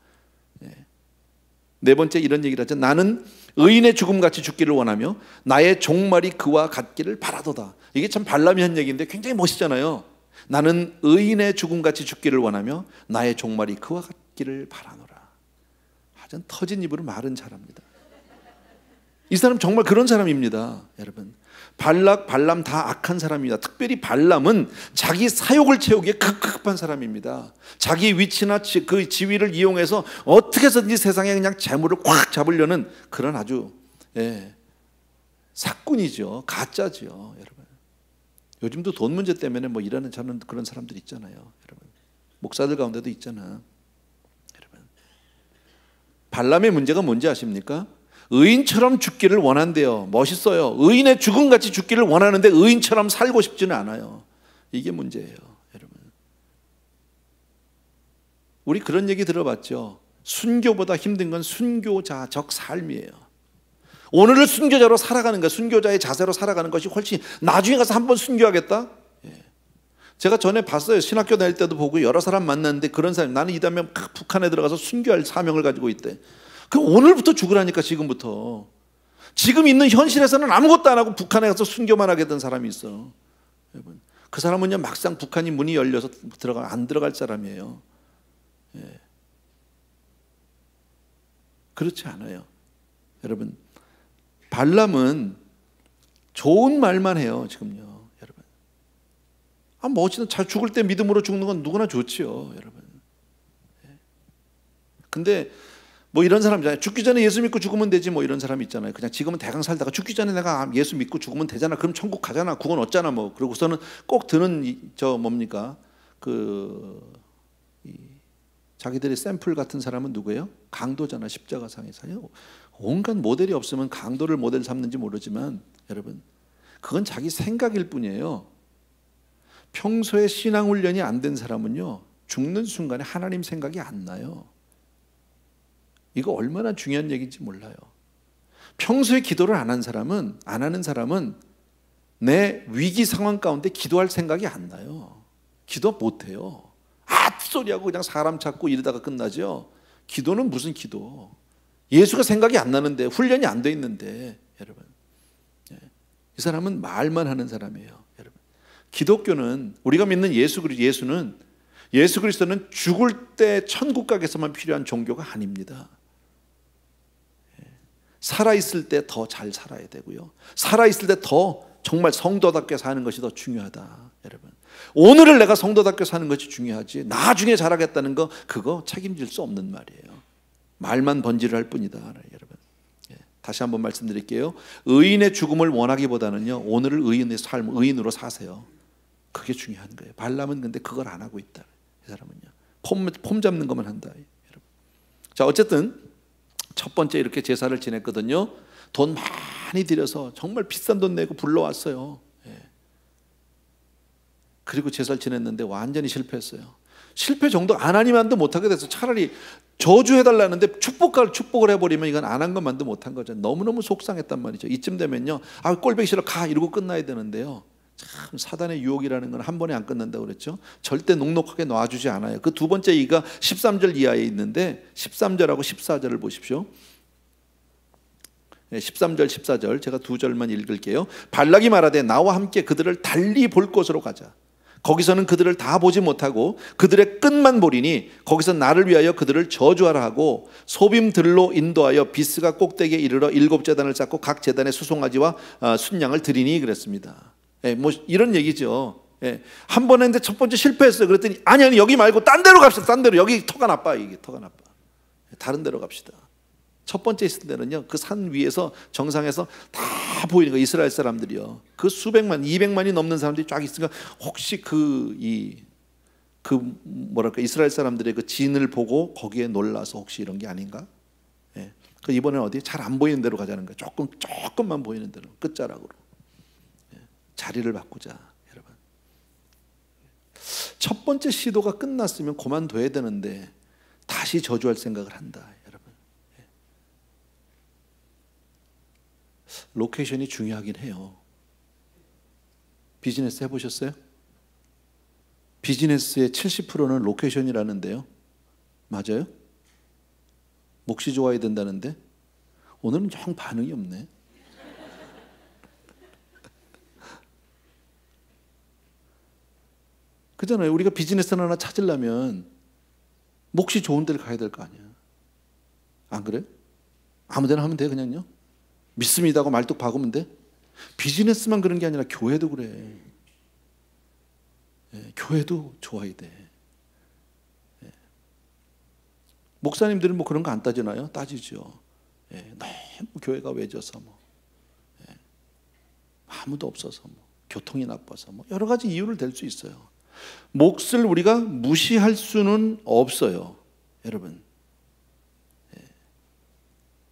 네 번째 이런 얘기를 하죠. 나는 의인의 죽음같이 죽기를 원하며 나의 종말이 그와 같기를 바라도다. 이게 참 발람이 한 얘기인데 굉장히 멋있잖아요. 나는 의인의 죽음같이 죽기를 원하며 나의 종말이 그와 같기를 바라노라. 아주 터진 입으로 말은 잘합니다. 이 사람 정말 그런 사람입니다. 여러분, 발락, 발람 다 악한 사람입니다. 특별히 발람은 자기 사욕을 채우기에 급급한 사람입니다. 자기 위치나 그 지위를 이용해서 어떻게 해서든지 세상에 그냥 재물을 꽉 잡으려는 그런 아주 사꾼이죠. 가짜죠. 여러분, 요즘도 돈 문제 때문에 뭐 이러는 저는 그런 사람들 있잖아요. 여러분, 목사들 가운데도 있잖아. 여러분, 발람의 문제가 뭔지 아십니까? 의인처럼 죽기를 원한대요. 멋있어요. 의인의 죽음같이 죽기를 원하는데 의인처럼 살고 싶지는 않아요. 이게 문제예요. 여러분, 우리 그런 얘기 들어봤죠. 순교보다 힘든 건 순교자적 삶이에요. 오늘을 순교자로 살아가는 것, 순교자의 자세로 살아가는 것이 훨씬, 나중에 가서 한번 순교하겠다? 제가 전에 봤어요. 신학교 다닐 때도 보고 여러 사람 만났는데 그런 사람, 나는 이 다음에 북한에 들어가서 순교할 사명을 가지고 있대. 그럼 오늘부터 죽으라니까. 지금부터. 지금 있는 현실에서는 아무것도 안 하고 북한에 가서 순교만 하게 된 사람이 있어. 여러분, 그 사람은요 막상 북한이 문이 열려서 안 들어갈 사람이에요. 그렇지 않아요. 여러분, 발람은 좋은 말만 해요. 지금요. 여러분, 뭐 어쨌든 잘 죽을 때 믿음으로 죽는 건 누구나 좋지요. 여러분. 근데 뭐 이런 사람 있잖아요. 죽기 전에 예수 믿고 죽으면 되지 뭐 이런 사람 있잖아요. 그냥 지금은 대강 살다가 죽기 전에 내가 예수 믿고 죽으면 되잖아. 그럼 천국 가잖아. 구원 얻잖아 뭐. 그러고서는 꼭 드는 뭡니까? 자기들의 샘플 같은 사람은 누구예요? 강도잖아. 십자가상에서요. 온갖 모델이 없으면 강도를 모델 삼는지 모르지만 여러분, 그건 자기 생각일 뿐이에요. 평소에 신앙 훈련이 안 된 사람은요 죽는 순간에 하나님 생각이 안 나요. 이거 얼마나 중요한 얘기인지 몰라요. 평소에 기도를 안 하는 사람은 내 위기 상황 가운데 기도할 생각이 안 나요. 기도 못 해요. 소리하고 그냥 사람 찾고 이러다가 끝나죠. 기도는 무슨 기도? 예수가 생각이 안 나는데, 훈련이 안 돼 있는데. 여러분, 이 사람은 말만 하는 사람이에요. 여러분, 기독교는, 우리가 믿는 예수 그리스도는 죽을 때 천국 가게서만 필요한 종교가 아닙니다. 살아있을 때 더 잘 살아야 되고요, 살아있을 때 더 정말 성도답게 사는 것이 더 중요하다. 여러분, 오늘을 내가 성도답게 사는 것이 중요하지 나중에 잘하겠다는 거, 그거 책임질 수 없는 말이에요. 말만 번지를 할 뿐이다. 여러분, 다시 한번 말씀드릴게요. 의인의 죽음을 원하기보다는요 오늘을 의인의 삶, 의인으로 사세요. 그게 중요한 거예요. 발람은 근데 그걸 안 하고 있다. 이 사람은요 폼 잡는 것만 한다. 여러분, 자, 어쨌든 첫 번째 이렇게 제사를 지냈거든요. 돈 많이 들여서 정말 비싼 돈 내고 불러왔어요. 그리고 제사를 지냈는데 완전히 실패했어요. 실패 정도 안 하니만도 못하게 돼서 차라리 저주해달라는데 축복을 해버리면 이건 안 한 것만도 못한 거죠. 너무너무 속상했단 말이죠. 이쯤 되면요, 꼴보기 싫어, 가, 이러고 끝나야 되는데요. 참 사단의 유혹이라는 건 한 번에 안 끝난다고 그랬죠. 절대 녹록하게 놔주지 않아요. 그 두 번째 이가 13절 이하에 있는데 13절하고 14절을 보십시오. 13절 14절 제가 두 절만 읽을게요. 발락이 말하되 나와 함께 그들을 달리 볼 곳으로 가자. 거기서는 그들을 다 보지 못하고 그들의 끝만 보리니 거기서 나를 위하여 그들을 저주하라 하고 소빔들로 인도하여 비스가 꼭대기에 이르러 7제단을 쌓고 각 제단에 수송아지와 순양을 드리니 그랬습니다. 뭐 이런 얘기죠. 한 번 했는데 첫 번째 실패했어요. 그랬더니 아니 여기 말고 딴 데로 갑시다. 딴 데로. 여기 터가 나빠. 이게 터가 나빠. 다른 데로 갑시다. 첫 번째 있을 때는요 그 산 위에서 정상에서 다 다 보이니까 이스라엘 사람들이요. 그 수백만, 200만이 넘는 사람들이 쫙 있으니까 혹시 뭐랄까 이스라엘 사람들의 그 진을 보고 거기에 놀라서 혹시 이런 게 아닌가? 예. 그 이번에는 어디 잘 안 보이는 데로 가자는 거예요. 조금만 보이는 데로 끝자락으로. 예. 자리를 바꾸자, 여러분. 첫 번째 시도가 끝났으면 그만둬야 되는데 다시 저주할 생각을 한다, 여러분. 예. 로케이션이 중요하긴 해요. 비즈니스 해보셨어요? 비즈니스의 70%는 로케이션이라는데요. 맞아요? 몫이 좋아야 된다는데 오늘은 영 반응이 없네. 그잖아요. 우리가 비즈니스 하나 찾으려면 몫이 좋은 데를 가야 될 거 아니야. 안 그래요? 아무 데나 하면 돼, 그냥요. 믿습니다 하고 말뚝 박으면 돼. 비즈니스만 그런 게 아니라 교회도 그래. 예, 교회도 좋아야 돼. 예. 목사님들은 뭐 그런 거 안 따지나요? 따지죠. 예, 너무 교회가 외져서 뭐, 예, 아무도 없어서 뭐, 교통이 나빠서 뭐 여러 가지 이유를 댈 수 있어요. 몫을 우리가 무시할 수는 없어요, 여러분. 예.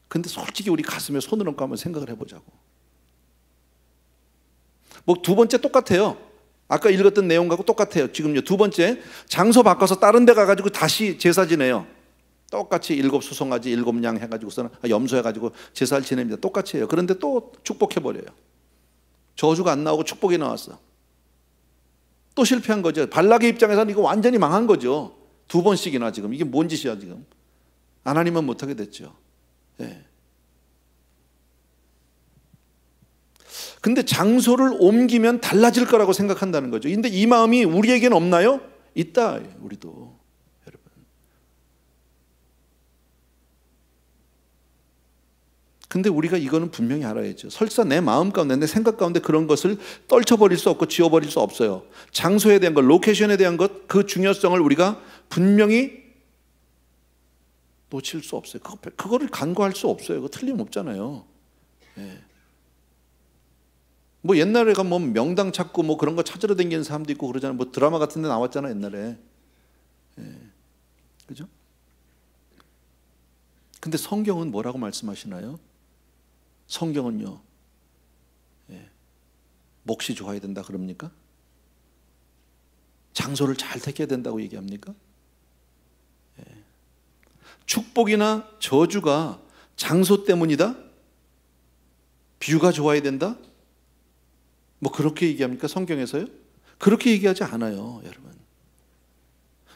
근데 솔직히 우리 가슴에 손을 얹고 한번 생각을 해보자고. 뭐 두 번째 똑같아요. 아까 읽었던 내용하고 똑같아요. 지금요, 두 번째 장소 바꿔서 다른 데 가가지고 다시 제사 지내요. 똑같이 7 수송아지 7 양 해가지고서는 염소 해가지고 제사를 지냅니다. 똑같이 해요. 그런데 또 축복해버려요. 저주가 안 나오고 축복이 나왔어. 또 실패한 거죠. 발락의 입장에서는 이거 완전히 망한 거죠. 두 번씩이나 지금. 이게 뭔 짓이야 지금. 하나님은 못하게 됐죠. 예. 근데 장소를 옮기면 달라질 거라고 생각한다는 거죠. 근데 이 마음이 우리에게는 없나요? 있다, 우리도. 여러분. 근데 우리가 이거는 분명히 알아야죠. 설사 내 마음 가운데, 내 생각 가운데 그런 것을 떨쳐버릴 수 없고 지워버릴 수 없어요. 장소에 대한 것, 로케이션에 대한 것, 그 중요성을 우리가 분명히 놓칠 수 없어요. 그거를 간과할 수 없어요. 그거 틀림없잖아요. 예. 뭐 옛날에가 뭐 명당 찾고 뭐 그런 거 찾으러 다니는 사람도 있고 그러잖아요. 뭐 드라마 같은 데 나왔잖아, 옛날에. 예. 그죠? 근데 성경은 뭐라고 말씀하시나요? 성경은요, 예, 몫이 좋아야 된다 그럽니까? 장소를 잘 택해야 된다고 얘기합니까? 예. 축복이나 저주가 장소 때문이다? 뷰가 좋아야 된다? 뭐 그렇게 얘기합니까? 성경에서요? 그렇게 얘기하지 않아요, 여러분.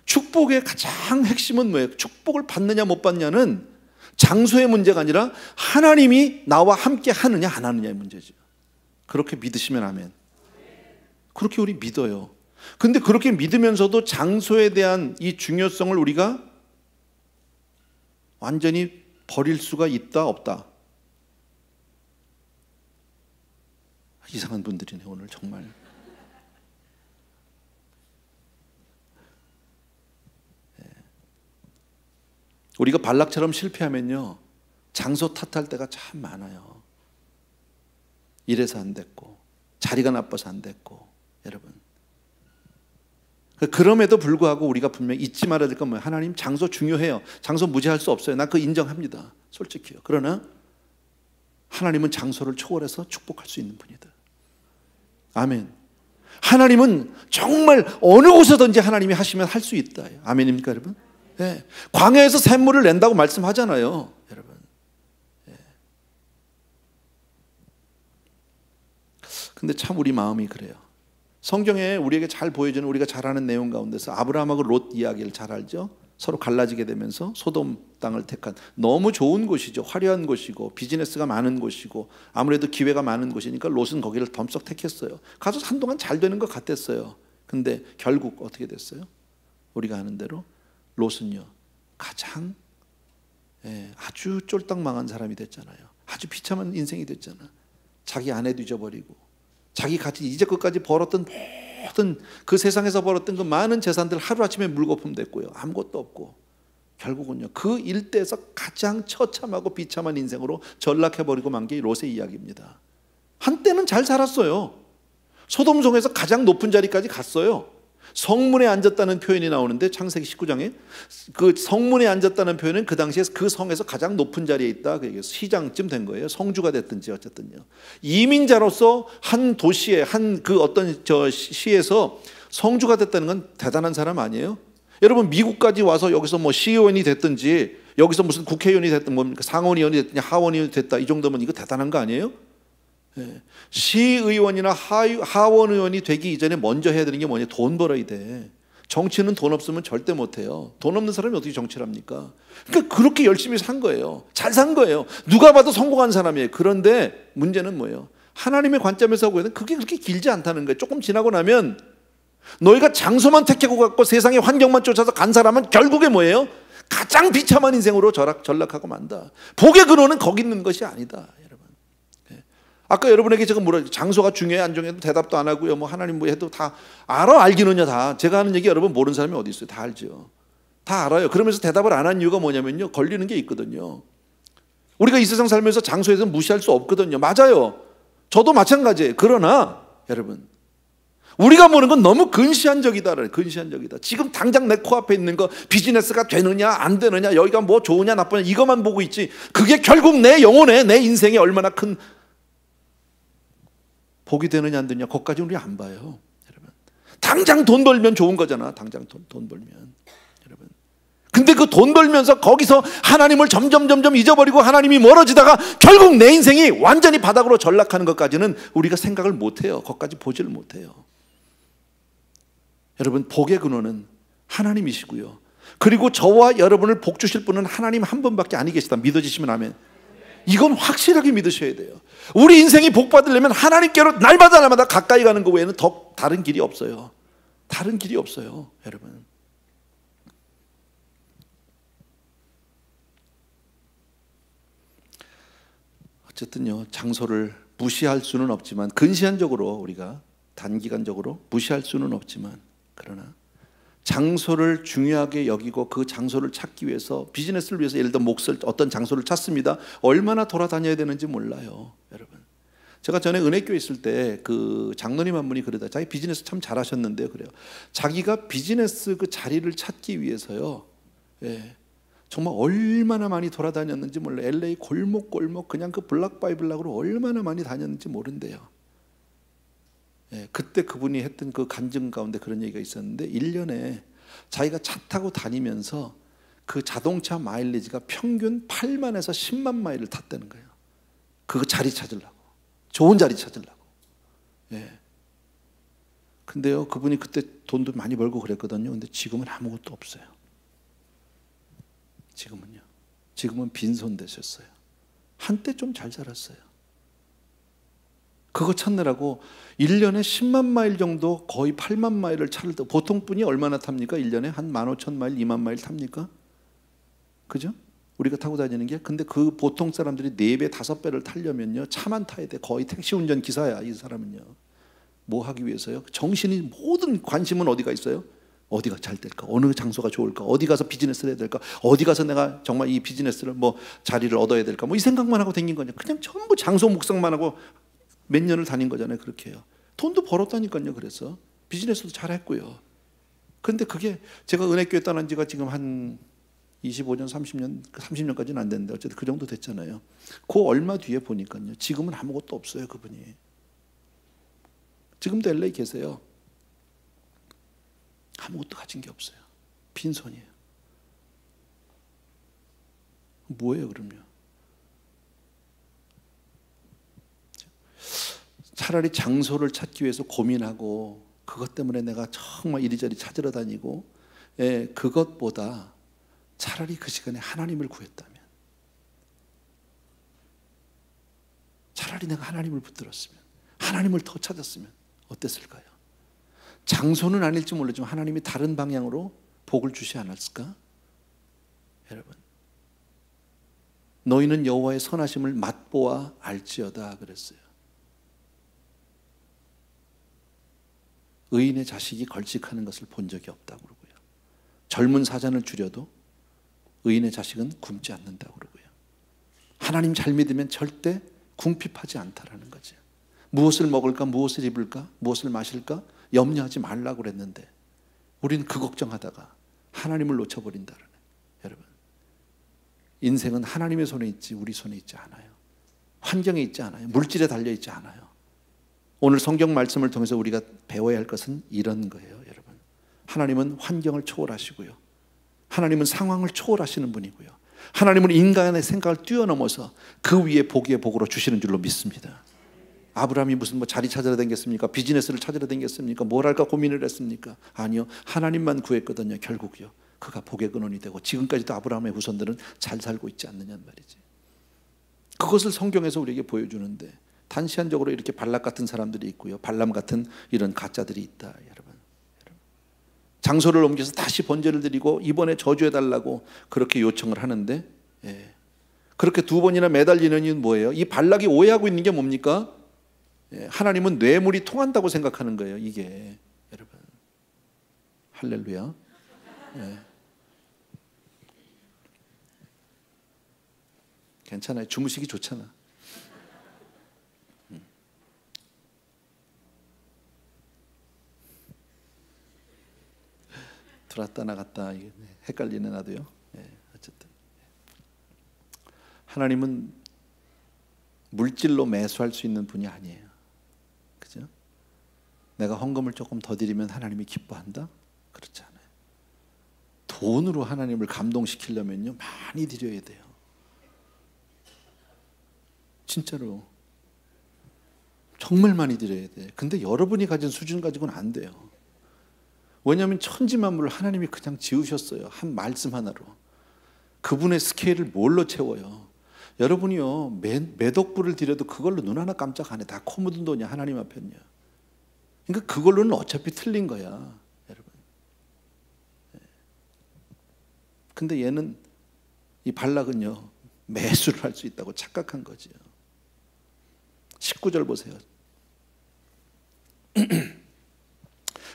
축복의 가장 핵심은 뭐예요? 축복을 받느냐 못 받느냐는 장소의 문제가 아니라 하나님이 나와 함께 하느냐 안 하느냐의 문제죠. 그렇게 믿으시면 아멘. 그렇게 우리 믿어요. 근데 그렇게 믿으면서도 장소에 대한 이 중요성을 우리가 완전히 버릴 수가 있다 없다? 이상한 분들이네 오늘 정말. 우리가 발락처럼 실패하면요, 장소 탓할 때가 참 많아요. 이래서 안 됐고, 자리가 나빠서 안 됐고, 여러분. 그럼에도 불구하고 우리가 분명히 잊지 말아야 될 건 뭐예요? 하나님, 장소 중요해요. 장소 무시할 수 없어요. 나 그거 인정합니다. 솔직히요. 그러나 하나님은 장소를 초월해서 축복할 수 있는 분이다. 아멘. 하나님은 정말 어느 곳에든지 하나님이 하시면 할 수 있다. 아멘입니까, 여러분? 네. 광야에서 샘물을 낸다고 말씀하잖아요, 여러분. 네. 근데 참 우리 마음이 그래요. 성경에 우리에게 잘 보여주는, 우리가 잘 아는 내용 가운데서 아브라함하고 롯 이야기를 잘 알죠. 서로 갈라지게 되면서 소돔 땅을 택한, 너무 좋은 곳이죠. 화려한 곳이고 비즈니스가 많은 곳이고 아무래도 기회가 많은 곳이니까 롯은 거기를 덤썩 택했어요. 가서 한동안 잘 되는 것 같았어요. 근데 결국 어떻게 됐어요? 우리가 아는 대로 롯은요, 가장 아주 쫄딱 망한 사람이 됐잖아요. 아주 비참한 인생이 됐잖아. 자기 아내도 잊어버리고 자기 같이 이제껏까지 벌었던 모든 그 세상에서 벌었던 그 많은 재산들 하루아침에 물거품 됐고요. 아무것도 없고 결국은요, 그 일대에서 가장 처참하고 비참한 인생으로 전락해버리고 만 게 롯의 이야기입니다. 한때는 잘 살았어요. 소돔성에서 가장 높은 자리까지 갔어요. 성문에 앉았다는 표현이 나오는데 창세기 19장에 그 성문에 앉았다는 표현은 그 당시에 그 성에서 가장 높은 자리에 있다. 그 시장쯤 된 거예요. 성주가 됐든지 어쨌든요. 이민자로서 한 도시에 한 그 어떤 저 시에서 성주가 됐다는 건 대단한 사람 아니에요? 여러분 미국까지 와서 여기서 뭐 시의원이 됐든지 여기서 무슨 국회의원이 됐든 뭡니까 상원의원이 됐든지 하원의원이 됐다 이 정도면 이거 대단한 거 아니에요? 네. 시의원이나 하원의원이 되기 이전에 먼저 해야 되는 게 뭐냐? 돈 벌어야 돼. 정치는 돈 없으면 절대 못해요. 돈 없는 사람이 어떻게 정치를 합니까? 그러니까 그렇게 열심히 산 거예요. 잘 산 거예요. 누가 봐도 성공한 사람이에요. 그런데 문제는 뭐예요? 하나님의 관점에서 보면 그게 그렇게 길지 않다는 거예요. 조금 지나고 나면 너희가 장소만 택하고 갖고 세상의 환경만 쫓아서 간 사람은 결국에 뭐예요? 가장 비참한 인생으로 전락하고 만다. 복의 근원은 거기 있는 것이 아니다. 아까 여러분에게 제가 뭐라 장소가 중요해 안 중요해도 대답도 안 하고요. 뭐 하나님 뭐 해도 다 알기는요 다. 제가 하는 얘기 여러분 모르는 사람이 어디 있어요? 다 알죠. 다 알아요. 그러면서 대답을 안 한 이유가 뭐냐면요. 걸리는 게 있거든요. 우리가 이 세상 살면서 장소에서 무시할 수 없거든요. 맞아요. 저도 마찬가지예요. 그러나 여러분 우리가 보는 건 너무 근시안적이다. 근시안적이다. 지금 당장 내 코앞에 있는 거 비즈니스가 되느냐 안 되느냐 여기가 뭐 좋으냐 나쁘냐 이것만 보고 있지. 그게 결국 내 영혼에 내 인생에 얼마나 큰 복이 되느냐 안 되느냐 거기까지 우리 안 봐요. 여러분 당장 돈 벌면 좋은 거잖아. 당장 돈 벌면 여러분. 근데 그 돈 벌면서 거기서 하나님을 점점 잊어버리고 하나님이 멀어지다가 결국 내 인생이 완전히 바닥으로 전락하는 것까지는 우리가 생각을 못해요. 거기까지 보지를 못해요. 여러분 복의 근원은 하나님이시고요. 그리고 저와 여러분을 복 주실 분은 하나님 한 분밖에 아니 계시다. 믿어지시면 아멘. 이건 확실하게 믿으셔야 돼요. 우리 인생이 복 받으려면 하나님께로 날마다 가까이 가는 것 외에는 더 다른 길이 없어요. 다른 길이 없어요, 여러분. 어쨌든요, 장소를 무시할 수는 없지만 근시안적으로 우리가 단기간적으로 무시할 수는 없지만 그러나 장소를 중요하게 여기고 그 장소를 찾기 위해서 비즈니스를 위해서 예를 들어 몫을 어떤 장소를 찾습니다. 얼마나 돌아다녀야 되는지 몰라요, 여러분. 제가 전에 은혜교회 있을 때 그 장로님 한 분이 그러다 자기 비즈니스 참 잘하셨는데요, 그래요. 자기가 비즈니스 그 자리를 찾기 위해서요, 예, 정말 얼마나 많이 돌아다녔는지 몰라요. LA 골목 그냥 그 블락바이블락으로 얼마나 많이 다녔는지 모른대요. 예, 그때 그분이 했던 그 간증 가운데 그런 얘기가 있었는데 1년에 자기가 차 타고 다니면서 그 자동차 마일리지가 평균 8만에서 10만 마일을 탔다는 거예요. 그 자리 찾으려고, 좋은 자리 찾으려고. 예. 근데요, 그분이 그때 돈도 많이 벌고 그랬거든요. 근데 지금은 아무것도 없어요. 지금은 빈손 되셨어요. 한때 좀 잘 살았어요. 그거 찾느라고 1년에 10만 마일 정도, 거의 8만 마일을 차를 타고, 보통 분이 얼마나 탑니까? 1년에 한 15,000마일, 2만 마일 탑니까? 그죠? 우리가 타고 다니는 게. 근데 그 보통 사람들이 4배, 5배를 타려면요, 차만 타야 돼. 거의 택시 운전 기사야, 이 사람은요. 뭐 하기 위해서요? 정신이, 모든 관심은 어디가 있어요? 어디가 잘 될까? 어느 장소가 좋을까? 어디 가서 비즈니스를 해야 될까? 어디 가서 내가 정말 이 비즈니스를 뭐 자리를 얻어야 될까? 뭐 이 생각만 하고 다닌 거냐? 그냥 전부 장소 묵상만 하고 몇 년을 다닌 거잖아요. 그렇게 해요. 돈도 벌었다니까요. 그래서 비즈니스도 잘했고요. 그런데 그게 제가 은혜교회 떠난 지가 지금 한 25년, 30년까지는 안 됐는데 어쨌든 그 정도 됐잖아요. 그 얼마 뒤에 보니까요, 지금은 아무것도 없어요. 그분이 지금도 LA 계세요. 아무것도 가진 게 없어요. 빈손이에요. 뭐예요 그럼요? 차라리 장소를 찾기 위해서 고민하고 그것 때문에 내가 정말 이리저리 찾으러 다니고, 예, 그것보다 차라리 그 시간에 하나님을 구했다면, 차라리 내가 하나님을 붙들었으면, 하나님을 더 찾았으면 어땠을까요? 장소는 아닐지 모르지만 하나님이 다른 방향으로 복을 주시 않았을까? 여러분, 너희는 여호와의 선하심을 맛보아 알지어다 그랬어요. 의인의 자식이 걸칙하는 것을 본 적이 없다고 그러고요. 젊은 사자를 줄여도 의인의 자식은 굶지 않는다고 그러고요. 하나님 잘 믿으면 절대 궁핍하지 않다라는 거죠. 무엇을 먹을까, 무엇을 입을까, 무엇을 마실까 염려하지 말라고 그랬는데 우리는 그 걱정하다가 하나님을 놓쳐버린다는. 여러분, 인생은 하나님의 손에 있지 우리 손에 있지 않아요. 환경에 있지 않아요. 물질에 달려 있지 않아요. 오늘 성경 말씀을 통해서 우리가 배워야 할 것은 이런 거예요. 여러분, 하나님은 환경을 초월하시고요, 하나님은 상황을 초월하시는 분이고요, 하나님은 인간의 생각을 뛰어넘어서 그 위에 복의 복으로 주시는 줄로 믿습니다. 아브라함이 무슨 자리 찾으러 댕겼습니까? 비즈니스를 찾으러 댕겼습니까? 뭘 할까 고민을 했습니까? 아니요, 하나님만 구했거든요. 결국요, 그가 복의 근원이 되고 지금까지도 아브라함의 후손들은 잘 살고 있지 않느냐는 말이지. 그것을 성경에서 우리에게 보여주는데 단시간적으로 이렇게 발락 같은 사람들이 있고요, 발람 같은 이런 가짜들이 있다. 여러분, 장소를 옮겨서 다시 번제를 드리고 이번에 저주해달라고 그렇게 요청을 하는데, 그렇게 두 번이나 매달리는 이유는 뭐예요? 이 발락이 오해하고 있는 게 뭡니까? 하나님은 뇌물이 통한다고 생각하는 거예요. 이게 여러분, 할렐루야. 괜찮아요. 주무시기 좋잖아. 들어왔다 나갔다 헷갈리네 나도요. 어쨌든 하나님은 물질로 매수할 수 있는 분이 아니에요. 그죠? 내가 헌금을 조금 더 드리면 하나님이 기뻐한다? 그렇지 않아요. 돈으로 하나님을 감동시키려면요, 많이 드려야 돼요. 진짜로 정말 많이 드려야 돼. 근데 여러분이 가진 수준 가지고는 안 돼요. 왜냐하면 천지만물을 하나님이 그냥 지으셨어요. 한 말씀 하나로. 그분의 스케일을 뭘로 채워요? 여러분이요, 매덕불을 드려도 그걸로 눈 하나 깜짝 안 해. 다 코 묻은 돈이야, 하나님 앞에는요. 그러니까 그걸로는 어차피 틀린 거야, 여러분. 근데 얘는, 이 발락은요, 매수를 할 수 있다고 착각한 거지요. 19절 보세요.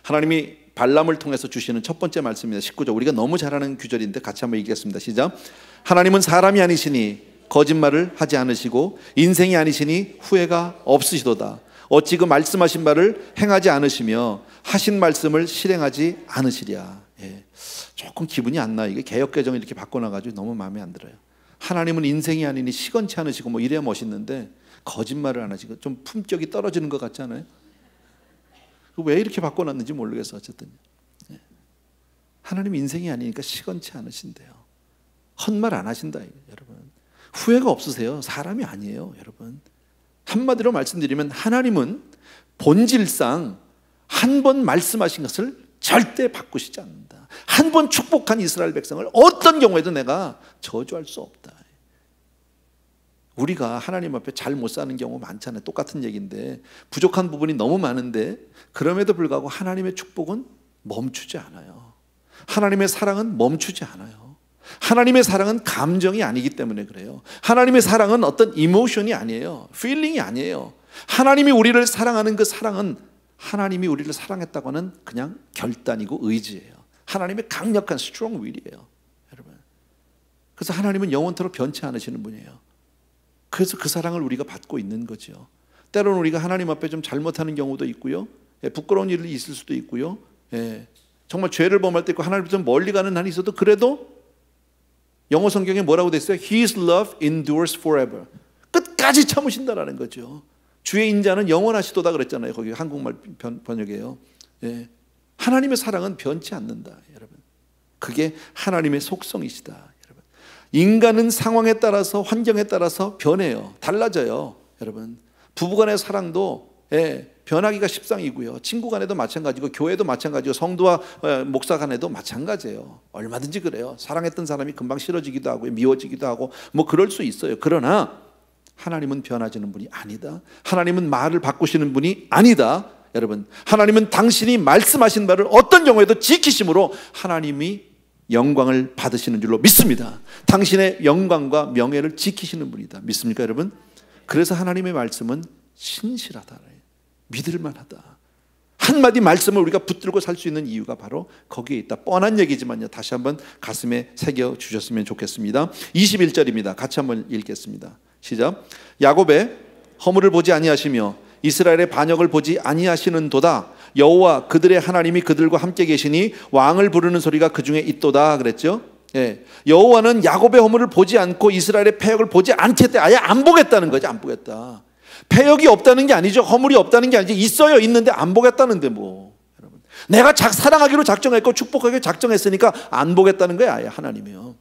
하나님이 발람을 통해서 주시는 첫 번째 말씀입니다. 19절. 우리가 너무 잘 아는 구절인데 같이 한번 읽겠습니다. 시작. 하나님은 사람이 아니시니 거짓말을 하지 않으시고 인생이 아니시니 후회가 없으시도다. 어찌 그 말씀하신 바를 행하지 않으시며 하신 말씀을 실행하지 않으시랴. 조금 기분이 안 나요. 이게 개역개정을 이렇게 바꿔놔가지고 너무 마음에 안 들어요. 하나님은 인생이 아니니 시건치 않으시고 뭐 이래야 멋있는데 거짓말을 안 하시고 좀 품격이 떨어지는 것 같지 않아요? 왜 이렇게 바꿔놨는지 모르겠어. 어쨌든 하나님 인생이 아니니까 시건치 않으신대요. 헛말 안 하신다, 여러분. 후회가 없으세요. 사람이 아니에요, 여러분. 한마디로 말씀드리면 하나님은 본질상 한 번 말씀하신 것을 절대 바꾸시지 않는다. 한 번 축복한 이스라엘 백성을 어떤 경우에도 내가 저주할 수 없다. 우리가 하나님 앞에 잘 못 사는 경우 많잖아요. 똑같은 얘기인데 부족한 부분이 너무 많은데 그럼에도 불구하고 하나님의 축복은 멈추지 않아요. 하나님의 사랑은 멈추지 않아요. 하나님의 사랑은 감정이 아니기 때문에 그래요. 하나님의 사랑은 어떤 이모션이 아니에요. 필링이 아니에요. 하나님이 우리를 사랑하는 그 사랑은 하나님이 우리를 사랑했다고 하는 그냥 결단이고 의지예요. 하나님의 강력한 스트롱 윌이에요, 여러분. 그래서 하나님은 영원토록 변치 않으시는 분이에요. 그래서 그 사랑을 우리가 받고 있는 거죠. 때로는 우리가 하나님 앞에 좀 잘못하는 경우도 있고요, 부끄러운 일이 있을 수도 있고요, 정말 죄를 범할 때 있고 하나님 좀 멀리 가는 한이 있어도 그래도 영어 성경에 뭐라고 돼 있어요? His love endures forever. 끝까지 참으신다라는 거죠. 주의 인자는 영원하시도다 그랬잖아요. 거기 한국말 번역이에요. 하나님의 사랑은 변치 않는다, 여러분. 그게 하나님의 속성이시다, 여러분. 인간은 상황에 따라서 환경에 따라서 변해요. 달라져요, 여러분. 부부간의 사랑도 변하기가 십상이고요. 친구 간에도 마찬가지고 교회도 마찬가지고 성도와 목사 간에도 마찬가지예요. 얼마든지 그래요. 사랑했던 사람이 금방 싫어지기도 하고 미워지기도 하고 뭐 그럴 수 있어요. 그러나 하나님은 변하지는 분이 아니다. 하나님은 말을 바꾸시는 분이 아니다. 여러분, 하나님은 당신이 말씀하신 바를 어떤 경우에도 지키심으로 하나님이 영광을 받으시는 줄로 믿습니다. 당신의 영광과 명예를 지키시는 분이다. 믿습니까, 여러분? 그래서 하나님의 말씀은 신실하다, 믿을만하다. 한마디 말씀을 우리가 붙들고 살 수 있는 이유가 바로 거기에 있다. 뻔한 얘기지만요, 다시 한번 가슴에 새겨주셨으면 좋겠습니다. 21절입니다. 같이 한번 읽겠습니다. 시작. 야곱의 허물을 보지 아니하시며 이스라엘의 반역을 보지 아니하시는도다. 여호와 그들의 하나님이 그들과 함께 계시니 왕을 부르는 소리가 그 중에 있도다 그랬죠. 예. 여호와는 야곱의 허물을 보지 않고 이스라엘의 패역을 보지 않겠다. 아예 안 보겠다는 거지. 안 보겠다. 패역이 없다는 게 아니죠. 허물이 없다는 게 아니지. 있어요. 있는데 안 보겠다는데 뭐. 여러분, 내가 사랑하기로 작정했고 축복하기로 작정했으니까 안 보겠다는 거야. 아예 하나님이요.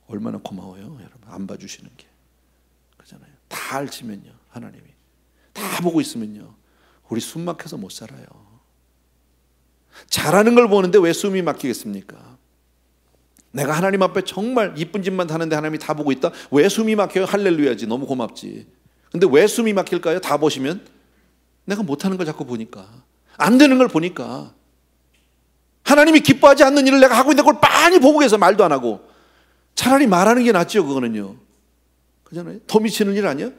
얼마나 고마워요. 여러분, 안 봐주시는 게. 그잖아요. 다 알지면요. 하나님이 다 보고 있으면요. 우리 숨 막혀서 못 살아요. 잘하는 걸 보는데 왜 숨이 막히겠습니까? 내가 하나님 앞에 정말 이쁜 짓만 하는데 하나님이 다 보고 있다? 왜 숨이 막혀요? 할렐루야지. 너무 고맙지. 근데 왜 숨이 막힐까요? 다 보시면 내가 못하는 걸 자꾸 보니까, 안 되는 걸 보니까, 하나님이 기뻐하지 않는 일을 내가 하고 있는 걸 빤히 보고 계서 말도 안 하고, 차라리 말하는 게 낫죠. 그거는요. 그잖아요. 더 미치는 일 아니야?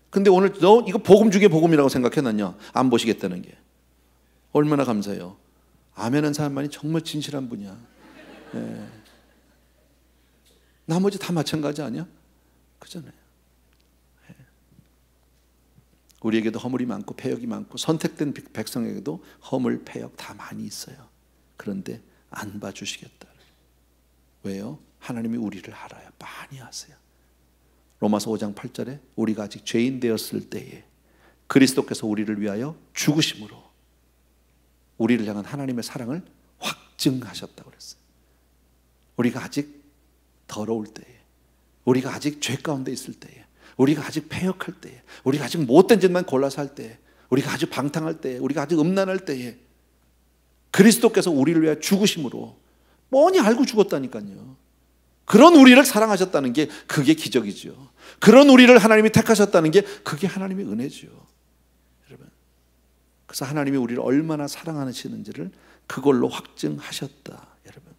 근데 오늘 너 이거 복음 중에 복음이라고 생각해놨냐? 안 보시겠다는 게. 얼마나 감사해요. 아멘한 사람만이 정말 진실한 분이야. 네. 나머지 다 마찬가지 아니야? 그잖아요. 네. 우리에게도 허물이 많고 패역이 많고 선택된 백성에게도 허물, 패역 다 많이 있어요. 그런데 안 봐주시겠다. 왜요? 하나님이 우리를 알아요. 많이 아세요. 로마서 5장 8절에 우리가 아직 죄인 되었을 때에 그리스도께서 우리를 위하여 죽으심으로 우리를 향한 하나님의 사랑을 확증하셨다고 그랬어요. 우리가 아직 더러울 때에, 우리가 아직 죄 가운데 있을 때에, 우리가 아직 패역할 때에, 우리가 아직 못된 짓만 골라서 할 때에, 우리가 아주 방탕할 때에, 우리가 아주 음란할 때에 그리스도께서 우리를 위하여 죽으심으로 뻔히 알고 죽었다니까요. 그런 우리를 사랑하셨다는 게 그게 기적이죠. 그런 우리를 하나님이 택하셨다는 게 그게 하나님의 은혜죠. 여러분, 그래서 하나님이 우리를 얼마나 사랑하시는지를 그걸로 확증하셨다. 여러분,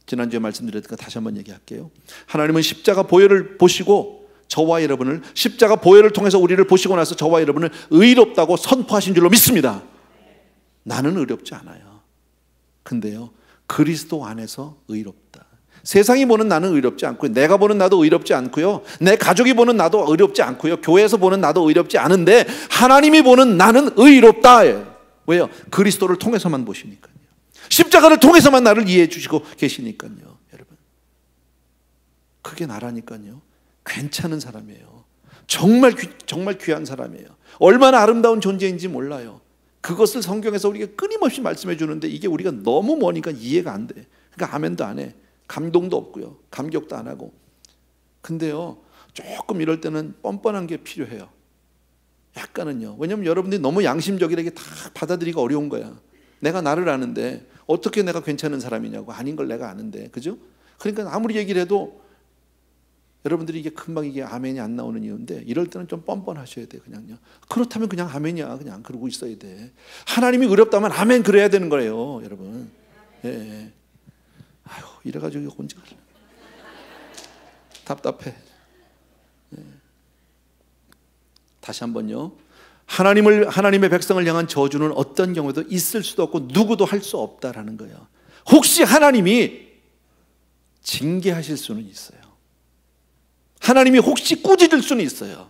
지난주에 말씀드렸으니까 다시 한번 얘기할게요. 하나님은 십자가 보혈을 보시고 저와 여러분을, 십자가 보혈을 통해서 우리를 보시고 나서 저와 여러분을 의롭다고 선포하신 줄로 믿습니다. 나는 의롭지 않아요. 근데요, 그리스도 안에서 의롭다. 세상이 보는 나는 의롭지 않고요, 내가 보는 나도 의롭지 않고요, 내 가족이 보는 나도 의롭지 않고요, 교회에서 보는 나도 의롭지 않은데 하나님이 보는 나는 의롭다. 왜요? 그리스도를 통해서만 보시니까요. 십자가를 통해서만 나를 이해해 주시고 계시니까요. 여러분, 그게 나라니까요. 괜찮은 사람이에요. 정말 귀한 사람이에요. 얼마나 아름다운 존재인지 몰라요. 그것을 성경에서 우리가 끊임없이 말씀해 주는데 이게 우리가 너무 머니까 이해가 안 돼. 그러니까 아멘도 안 해. 감동도 없고요, 감격도 안 하고. 근데요, 조금 이럴 때는 뻔뻔한 게 필요해요. 약간은요. 왜냐면 여러분들이 너무 양심적이라게 다 받아들이기가 어려운 거야. 내가 나를 아는데 어떻게 내가 괜찮은 사람이냐고. 아닌 걸 내가 아는데, 그죠? 그러니까 아무리 얘기를 해도 여러분들이 이게 금방 이게 아멘이 안 나오는 이유인데, 이럴 때는 좀 뻔뻔하셔야 돼. 그냥요. 그렇다면 그냥 아멘이야. 그냥 그러고 있어야 돼. 하나님이 의롭다면 아멘 그래야 되는 거예요, 여러분. 예. 아유, 이래가지고 언제 갈래? 답답해. 예. 다시 한번요. 하나님의 백성을 향한 저주는 어떤 경우에도 있을 수도 없고 누구도 할 수 없다라는 거예요. 혹시 하나님이 징계하실 수는 있어요. 하나님이 혹시 꾸짖을 수는 있어요.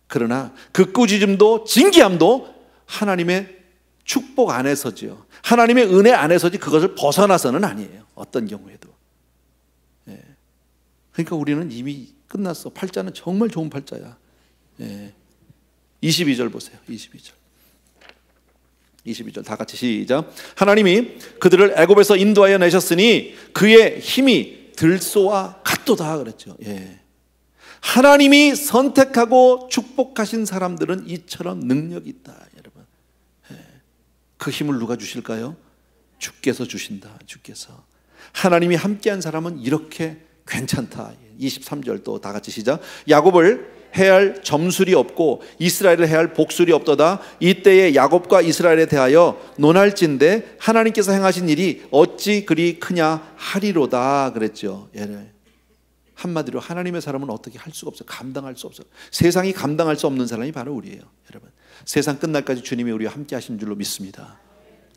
그러나 그 꾸짖음도 징계함도 하나님의 축복 안에서지요, 하나님의 은혜 안에서지 그것을 벗어나서는 아니에요. 어떤 경우에도. 예. 그러니까 우리는 이미 끝났어. 팔자는 정말 좋은 팔자야. 예. 22절 보세요. 22절 다 같이 시작. 하나님이 그들을 애굽에서 인도하여 내셨으니 그의 힘이 들소와 같도다 그랬죠. 예. 하나님이 선택하고 축복하신 사람들은 이처럼 능력이 있다, 여러분. 예. 그 힘을 누가 주실까요? 주께서 주신다. 주께서. 하나님이 함께한 사람은 이렇게 괜찮다. 23절 또 다 같이 시작. 야곱을 해할 점술이 없고 이스라엘을 해할 복술이 없도다. 이때에 야곱과 이스라엘에 대하여 논할진대 하나님께서 행하신 일이 어찌 그리 크냐 하리로다 그랬죠. 한마디로 하나님의 사람은 어떻게 할 수가 없어요. 감당할 수 없어요. 세상이 감당할 수 없는 사람이 바로 우리예요. 여러분, 세상 끝날까지 주님이 우리와 함께 하신 줄로 믿습니다.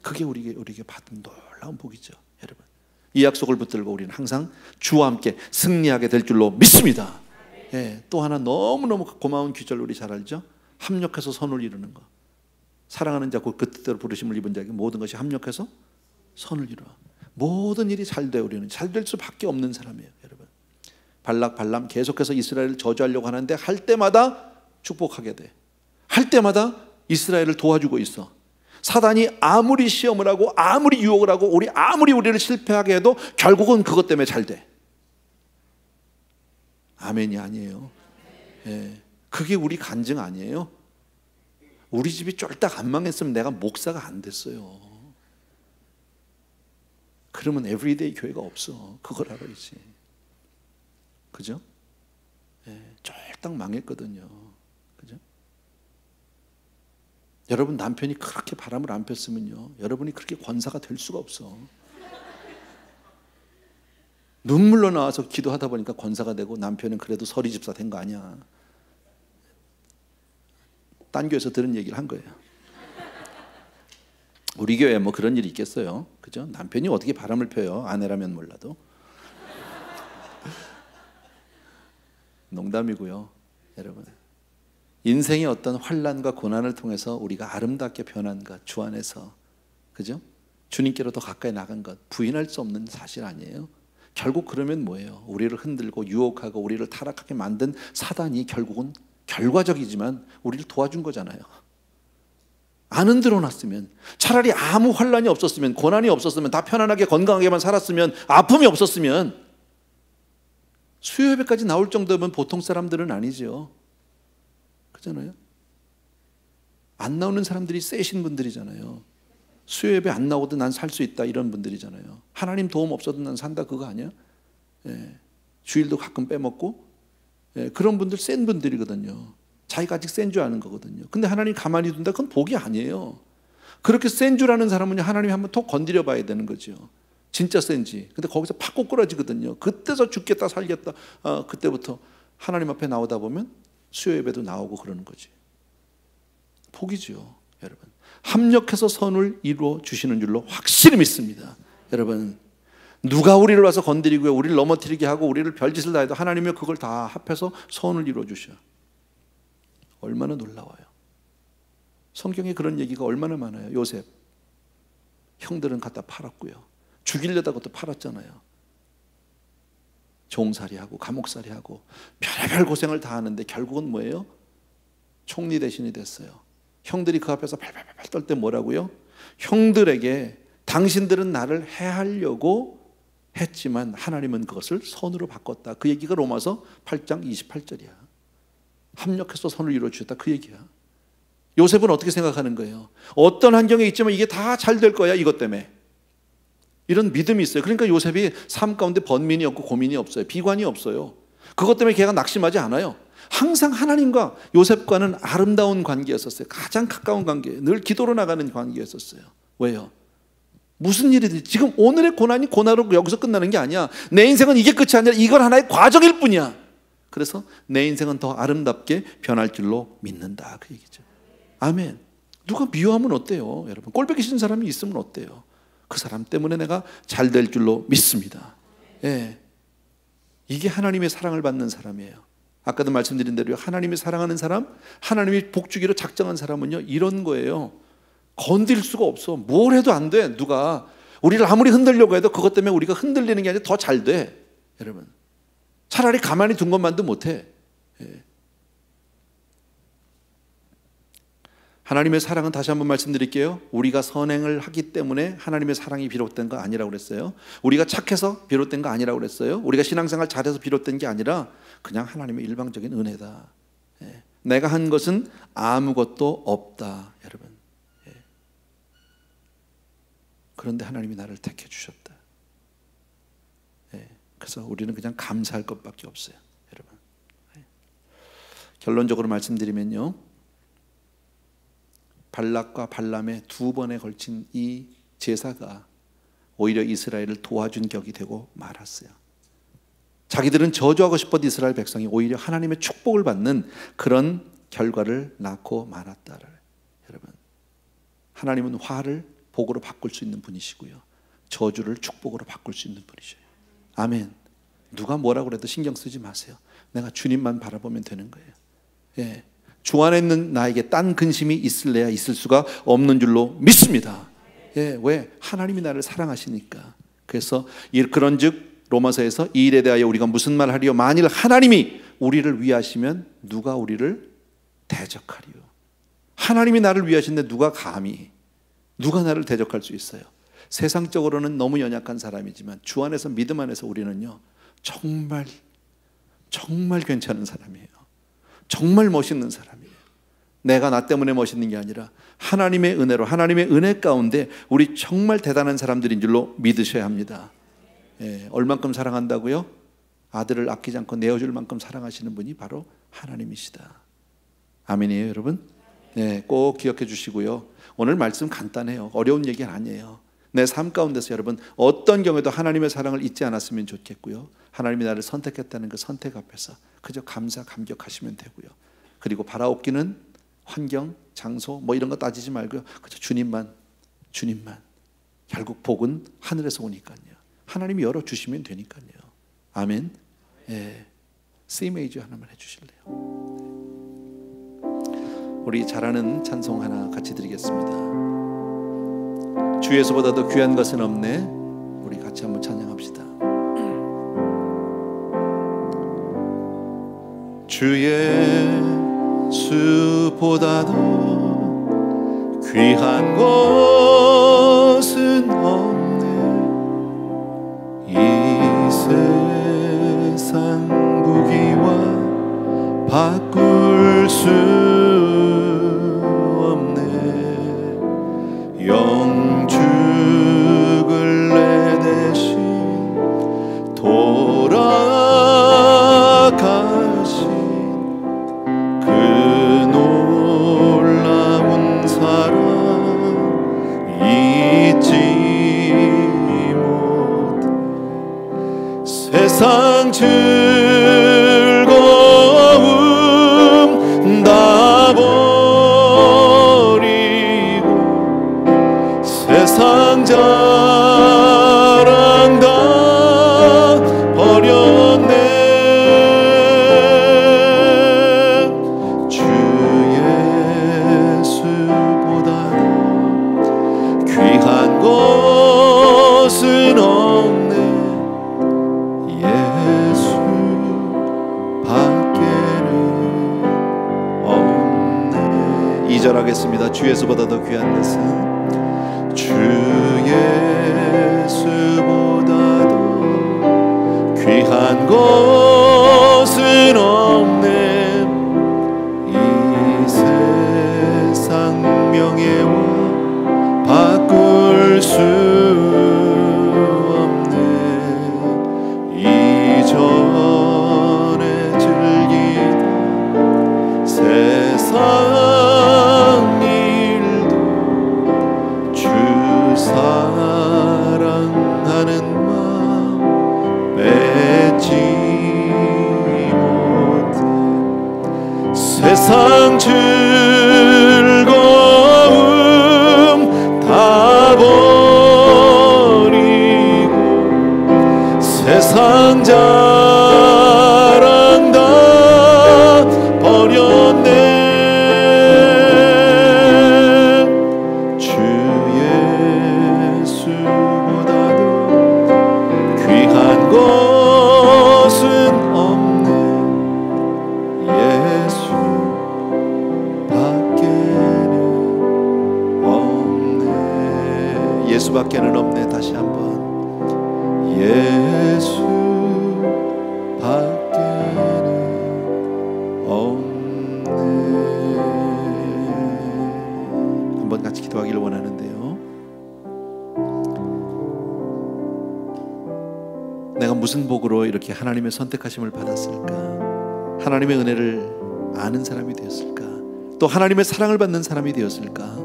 그게 우리에게 받은 놀라운 복이죠. 여러분, 이 약속을 붙들고 우리는 항상 주와 함께 승리하게 될 줄로 믿습니다. 예, 또 하나 너무너무 고마운 귀절 우리 잘 알죠? 합력해서 선을 이루는 거. 사랑하는 자 곧 그 뜻대로 부르심을 입은 자에게 모든 것이 합력해서 선을 이루어. 모든 일이 잘 돼. 우리는 잘 될 수밖에 없는 사람이에요, 여러분. 발락 발람 계속해서 이스라엘을 저주하려고 하는데 할 때마다 축복하게 돼. 할 때마다 이스라엘을 도와주고 있어. 사단이 아무리 시험을 하고 아무리 유혹을 하고 아무리 우리를 실패하게 해도 결국은 그것 때문에 잘 돼. 아멘이 아니에요. 예. 그게 우리 간증 아니에요. 우리 집이 쫄딱 안 망했으면 내가 목사가 안 됐어요. 그러면 에브리데이 교회가 없어. 그걸 알아야지. 그죠? 예, 쫄딱 망했거든요. 그죠? 여러분 남편이 그렇게 바람을 안 폈으면요, 여러분이 그렇게 권사가 될 수가 없어. 눈물로 나와서 기도하다 보니까 권사가 되고 남편은 그래도 서리 집사 된 거 아니야. 딴 교회에서 들은 얘기를 한 거예요. 우리 교회에 뭐 그런 일이 있겠어요? 그죠? 남편이 어떻게 바람을 펴요? 아내라면 몰라도. 농담이고요, 여러분. 인생의 어떤 환난과 고난을 통해서 우리가 아름답게 변한 것, 주 안에서, 그죠? 주님께로 더 가까이 나간 것, 부인할 수 없는 사실 아니에요? 결국 그러면 뭐예요? 우리를 흔들고 유혹하고 우리를 타락하게 만든 사단이 결국은 결과적이지만 우리를 도와준 거잖아요. 안 흔들어놨으면, 차라리 아무 환난이 없었으면, 고난이 없었으면, 다 편안하게 건강하게만 살았으면, 아픔이 없었으면, 수요예배까지 나올 정도면 보통 사람들은 아니죠. 그잖아요. 안 나오는 사람들이 세신 분들이잖아요. 수요예배 안 나오도 난 살 수 있다, 이런 분들이잖아요. 하나님 도움 없어도 난 산다, 그거 아니야? 예. 주일도 가끔 빼먹고, 예. 그런 분들 센 분들이거든요. 자기가 아직 센 줄 아는 거거든요. 근데 하나님 가만히 둔다, 그건 복이 아니에요. 그렇게 센 줄 아는 사람은 하나님이 한번 톡 건드려 봐야 되는 거죠. 진짜 센지. 근데 거기서 팍 꼬꾸라지거든요. 그때서 죽겠다 살겠다, 그때부터 하나님 앞에 나오다 보면 수요예배도 나오고 그러는 거지. 복이죠, 여러분. 합력해서 선을 이루어 주시는 줄로 확실히 믿습니다. 여러분, 누가 우리를 와서 건드리고 우리를 넘어뜨리게 하고 우리를 별짓을 다 해도 하나님이 그걸 다 합해서 선을 이루어 주셔. 얼마나 놀라워요. 성경에 그런 얘기가 얼마나 많아요. 요셉, 형들은 갖다 팔았고요, 죽이려다가 또 팔았잖아요. 종살이하고 감옥살이하고 별의별 고생을 다 하는데 결국은 뭐예요? 총리 대신이 됐어요. 형들이 그 앞에서 팔팔팔 떨 때 뭐라고요? 형들에게 당신들은 나를 해하려고 했지만 하나님은 그것을 선으로 바꿨다. 그 얘기가 로마서 8장 28절이야. 합력해서 선을 이루어 주셨다, 그 얘기야. 요셉은 어떻게 생각하는 거예요? 어떤 환경에 있지만 이게 다 잘 될 거야, 이것 때문에. 이런 믿음이 있어요. 그러니까 요셉이 삶 가운데 번민이 없고 고민이 없어요. 비관이 없어요. 그것 때문에 걔가 낙심하지 않아요. 항상 하나님과 요셉과는 아름다운 관계였었어요. 가장 가까운 관계, 늘 기도로 나가는 관계였었어요. 왜요? 무슨 일이든 지금 오늘의 고난이 고난으로 여기서 끝나는 게 아니야. 내 인생은 이게 끝이 아니라 이건 하나의 과정일 뿐이야. 그래서 내 인생은 더 아름답게 변할 줄로 믿는다, 그 얘기죠. 아멘. 누가 미워하면 어때요, 여러분? 꼴보기 싫은 사람이 있으면 어때요? 그 사람 때문에 내가 잘 될 줄로 믿습니다. 예. 이게 하나님의 사랑을 받는 사람이에요. 아까도 말씀드린 대로 하나님이 사랑하는 사람, 하나님이 복 주기로 작정한 사람은요, 이런 거예요. 건들 수가 없어. 뭘 해도 안 돼. 누가 우리를 아무리 흔들려고 해도 그것 때문에 우리가 흔들리는 게 아니라 더 잘 돼, 여러분. 차라리 가만히 둔 것만도 못해. 예. 하나님의 사랑은, 다시 한번 말씀드릴게요, 우리가 선행을 하기 때문에 하나님의 사랑이 비롯된 거 아니라고 그랬어요. 우리가 착해서 비롯된 거 아니라고 그랬어요. 우리가 신앙생활 잘해서 비롯된 게 아니라 그냥 하나님의 일방적인 은혜다. 예. 내가 한 것은 아무것도 없다, 여러분. 예. 그런데 하나님이 나를 택해 주셨다. 예. 그래서 우리는 그냥 감사할 것밖에 없어요, 여러분. 예. 결론적으로 말씀드리면요, 발락과 발람의 두 번에 걸친 이 제사가 오히려 이스라엘을 도와준 격이 되고 말았어요. 자기들은 저주하고 싶었던 이스라엘 백성이 오히려 하나님의 축복을 받는 그런 결과를 낳고 말았다를. 여러분, 하나님은 화를 복으로 바꿀 수 있는 분이시고요, 저주를 축복으로 바꿀 수 있는 분이셔요. 아멘. 누가 뭐라고 해도 신경 쓰지 마세요. 내가 주님만 바라보면 되는 거예요. 예. 주 안에 있는 나에게 딴 근심이 있을래야 있을 수가 없는 줄로 믿습니다. 예, 왜? 하나님이 나를 사랑하시니까. 그래서 그런즉 로마서에서 이 일에 대하여 우리가 무슨 말 하리요? 만일 하나님이 우리를 위하시면 누가 우리를 대적하리요? 하나님이 나를 위하신데 누가 감히, 누가 나를 대적할 수 있어요? 세상적으로는 너무 연약한 사람이지만 주 안에서, 믿음 안에서 우리는요 정말 괜찮은 사람이에요. 정말 멋있는 사람이에요. 내가 나 때문에 멋있는 게 아니라 하나님의 은혜로, 하나님의 은혜 가운데 우리 정말 대단한 사람들인 줄로 믿으셔야 합니다. 예, 얼만큼 사랑한다고요? 아들을 아끼지 않고 내어줄 만큼 사랑하시는 분이 바로 하나님이시다. 아멘이에요, 여러분? 네, 꼭 기억해 주시고요. 오늘 말씀 간단해요. 어려운 얘기는 아니에요. 내 삶 가운데서 여러분 어떤 경우에도 하나님의 사랑을 잊지 않았으면 좋겠고요. 하나님이 나를 선택했다는 그 선택 앞에서 그저 감격하시면 되고요. 그리고 바라옵기는 환경, 장소 뭐 이런 거 따지지 말고요. 그저 주님만. 결국 복은 하늘에서 오니까요. 하나님이 열어주시면 되니까요. 아멘. 예, C 메이저 하나만 해주실래요? 우리 잘하는 찬송 하나 같이 드리겠습니다. 주 예수보다 더 귀한 것은 없네. 우리 같이 한번 찬양합시다. 주 예수보다도 귀한 것은 없네. 이 세상 부귀와 바꿀 수 없네. 영죽을 내 대신 돌아가신 그 놀라운 사랑 잊지 못해. 세상 즐거움 다 버리고 세상 자랑 다 버렸네. 주 예수보다 귀한 것은 없네. 예수 밖에는 없네. 2절 하겠습니다. 주 예수보다 더 귀한 것은, 주 예수보다도 귀한 것은 없네. 이 세상 명예와 바꿀 수 없네. 이전에 즐기던 세상 사랑하는 마음 뺏지 못해. 세상 즐거움 다 버리고 세상 자랑 다 버렸네. 예수밖에는 없네. 다시 한번. 예수밖에는 없네. 한번 같이 기도하기를 원하는데요. 내가 무슨 복으로 이렇게 하나님의 선택하심을 받았을까? 하나님의 은혜를 아는 사람이 되었을까? 또 하나님의 사랑을 받는 사람이 되었을까?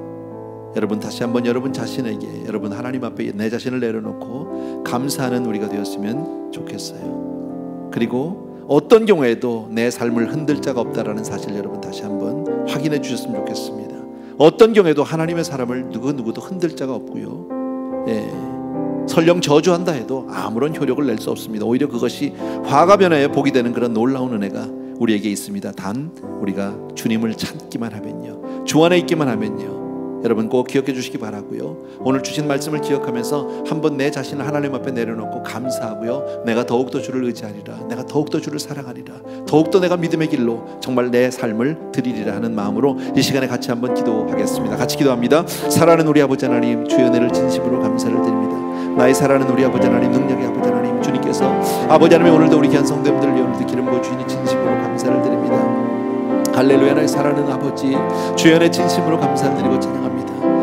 여러분 다시 한번 여러분 자신에게, 여러분 하나님 앞에 내 자신을 내려놓고 감사하는 우리가 되었으면 좋겠어요. 그리고 어떤 경우에도 내 삶을 흔들 자가 없다라는 사실 여러분 다시 한번 확인해 주셨으면 좋겠습니다. 어떤 경우에도 하나님의 사람을 누구도 흔들 자가 없고요. 예, 설령 저주한다 해도 아무런 효력을 낼 수 없습니다. 오히려 그것이 화가 변화에 복이 되는 그런 놀라운 은혜가 우리에게 있습니다. 단 우리가 주님을 찾기만 하면요, 주 안에 있기만 하면요. 여러분 꼭 기억해 주시기 바라고요. 오늘 주신 말씀을 기억하면서 한번 내 자신을 하나님 앞에 내려놓고 감사하고요, 내가 더욱더 주를 의지하리라, 내가 더욱더 주를 사랑하리라, 더욱더 내가 믿음의 길로 정말 내 삶을 드리리라 하는 마음으로 이 시간에 같이 한번 기도하겠습니다. 같이 기도합니다. 사랑하는 우리 아버지 하나님, 주의 은혜를 진심으로 감사를 드립니다. 나의 사랑하는 우리 아버지 하나님, 능력의 아버지 하나님, 주님께서 아버지 하나님 오늘도 우리 귀한 성도님들을 위해 오늘도 기름 부어 주시니 진심으로 감사를 드립니다. 할렐루야. 나의 사랑하는 아버지, 주의 은혜 진심으로 감사를 드리고 찬양합니다.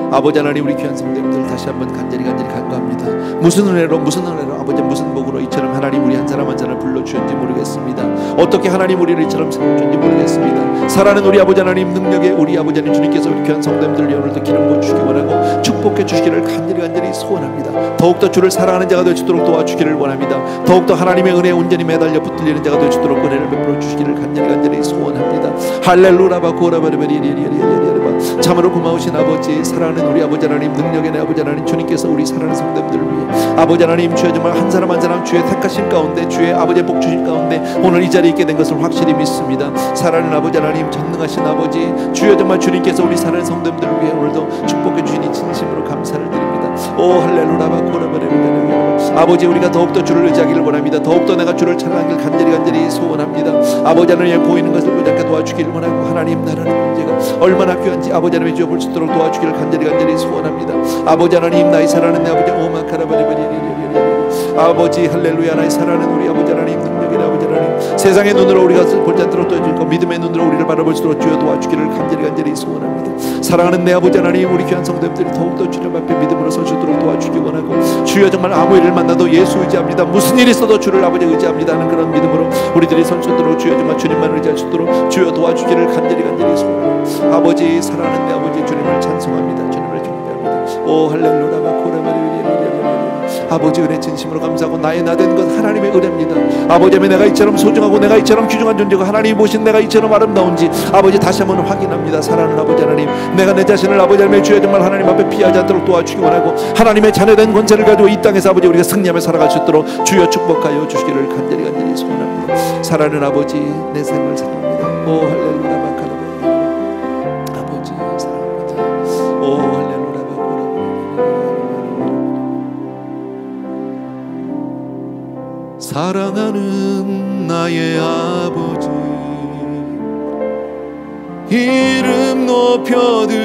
아버지 하나님, 우리 귀한 성도님들 다시 한번 간절히 간구합니다. 무슨 은혜로 아버지 무슨 복으로 이처럼 하나님 우리 한 사람 한 사람을 불러주셨는지 모르겠습니다. 어떻게 하나님 우리를 이처럼 세워주셨는지 모르겠습니다. 사랑하는 우리 아버지 하나님, 능력의 우리 아버지 하나님, 주님께서 우리 귀한 성도님들을 위해 오늘도 기름 부어 주시기 원하고 축복해 주시기를 간절히 소원합니다. 더욱더 주를 사랑하는 자가 될 수 있도록 도와주기를 원합니다. 더욱더 하나님의 은혜에 온전히 매달려 붙들리는 자가 될 수 있도록 은혜를 베풀어 주시기를 간절히 소원합니다. 할렐루라바 고라바르베리리리리리리리리바. 참으로 고마우신 아버지, 사랑하는 우리 아버지 하나님, 능력의 내 아버지 하나님, 주님께서 우리 사랑하는 성도들을 위해 아버지 하나님, 주의 정말 한 사람 한 사람 주의 택하신 가운데, 주의 아버지의 복 주신 가운데 오늘 이 자리에 있게 된 것을 확실히 믿습니다. 사랑하는 아버지 하나님, 전능하신 아버지, 주여 정말 주님께서 우리 사랑하는 성도들을 위해 오늘도 축복해 주시니 진심으로 감사를 드립니다. 오 할렐루라바 고라바레리리리리리바. 아버지, 우리가 더욱더 주를 의지하기를 원합니다. 더욱더 내가 주를 찬양하기를 간절히 소원합니다. 아버지 하나님, 보이는 것을 보지 도와주기를 원하고, 하나님 나라는 문제가 얼마나 귀한지 아버지 하나님의 주여 볼 수 있도록 도와주기를 간절히 소원합니다. 아버지 하나님, 나의 사랑하는 내 아버지, 오마카라바리바리리리리리. 아버지 할렐루야. 나의 사랑하는 우리 아버지 하나님, 능력의 아버지 하나님, 세상의 눈으로 우리가 볼지 않도록 도와주시고 믿음의 눈으로 우리를 바라볼 수 있도록 주여 도와주기를 간절히 소원합니다. 사랑하는 내 아버지 하나님, 우리 귀한 성도님들이 더욱더 주님 앞에 믿음으로 설 수 있도록 도와주기 원하고, 주여 정말 아무 일을 만나도 예수 의지합니다. 무슨 일이 있어도 주를 아버지 의지합니다 하는 그런 믿음으로 우리들이 설 수 있도록 주여 정말 주님만 의지할 수 있도록 주여 도와주기를 간절히 소원합니다. 아버지, 사랑하는 내 아버지, 주님을 찬송합니다. 주님을 경배합니다. 오 할렐루야. 아버지, 은혜 진심으로 감사하고, 나의 나 된 것 하나님의 은혜입니다. 아버지, 내가 이처럼 소중하고 내가 이처럼 귀중한 존재고 하나님이 보신 내가 이처럼 아름다운지 아버지 다시 한번 확인합니다. 사랑하는 아버지 하나님, 내가 내 자신을 아버지 하나님의 주여 정말 하나님 앞에 피하지 않도록 도와주시기 원하고, 하나님의 자녀된 권세를 가지고 이 땅에서 아버지 우리가 승리하며 살아갈 수 있도록 주여 축복하여 주시기를 간절히 소원합니다. 사랑하는 아버지, 내 삶을 사랑합니다. 오 할렐루야. 아버지 사랑합니다. 오 할렐루야. 사랑하는 나의 아버지, 이름 높여드립니다.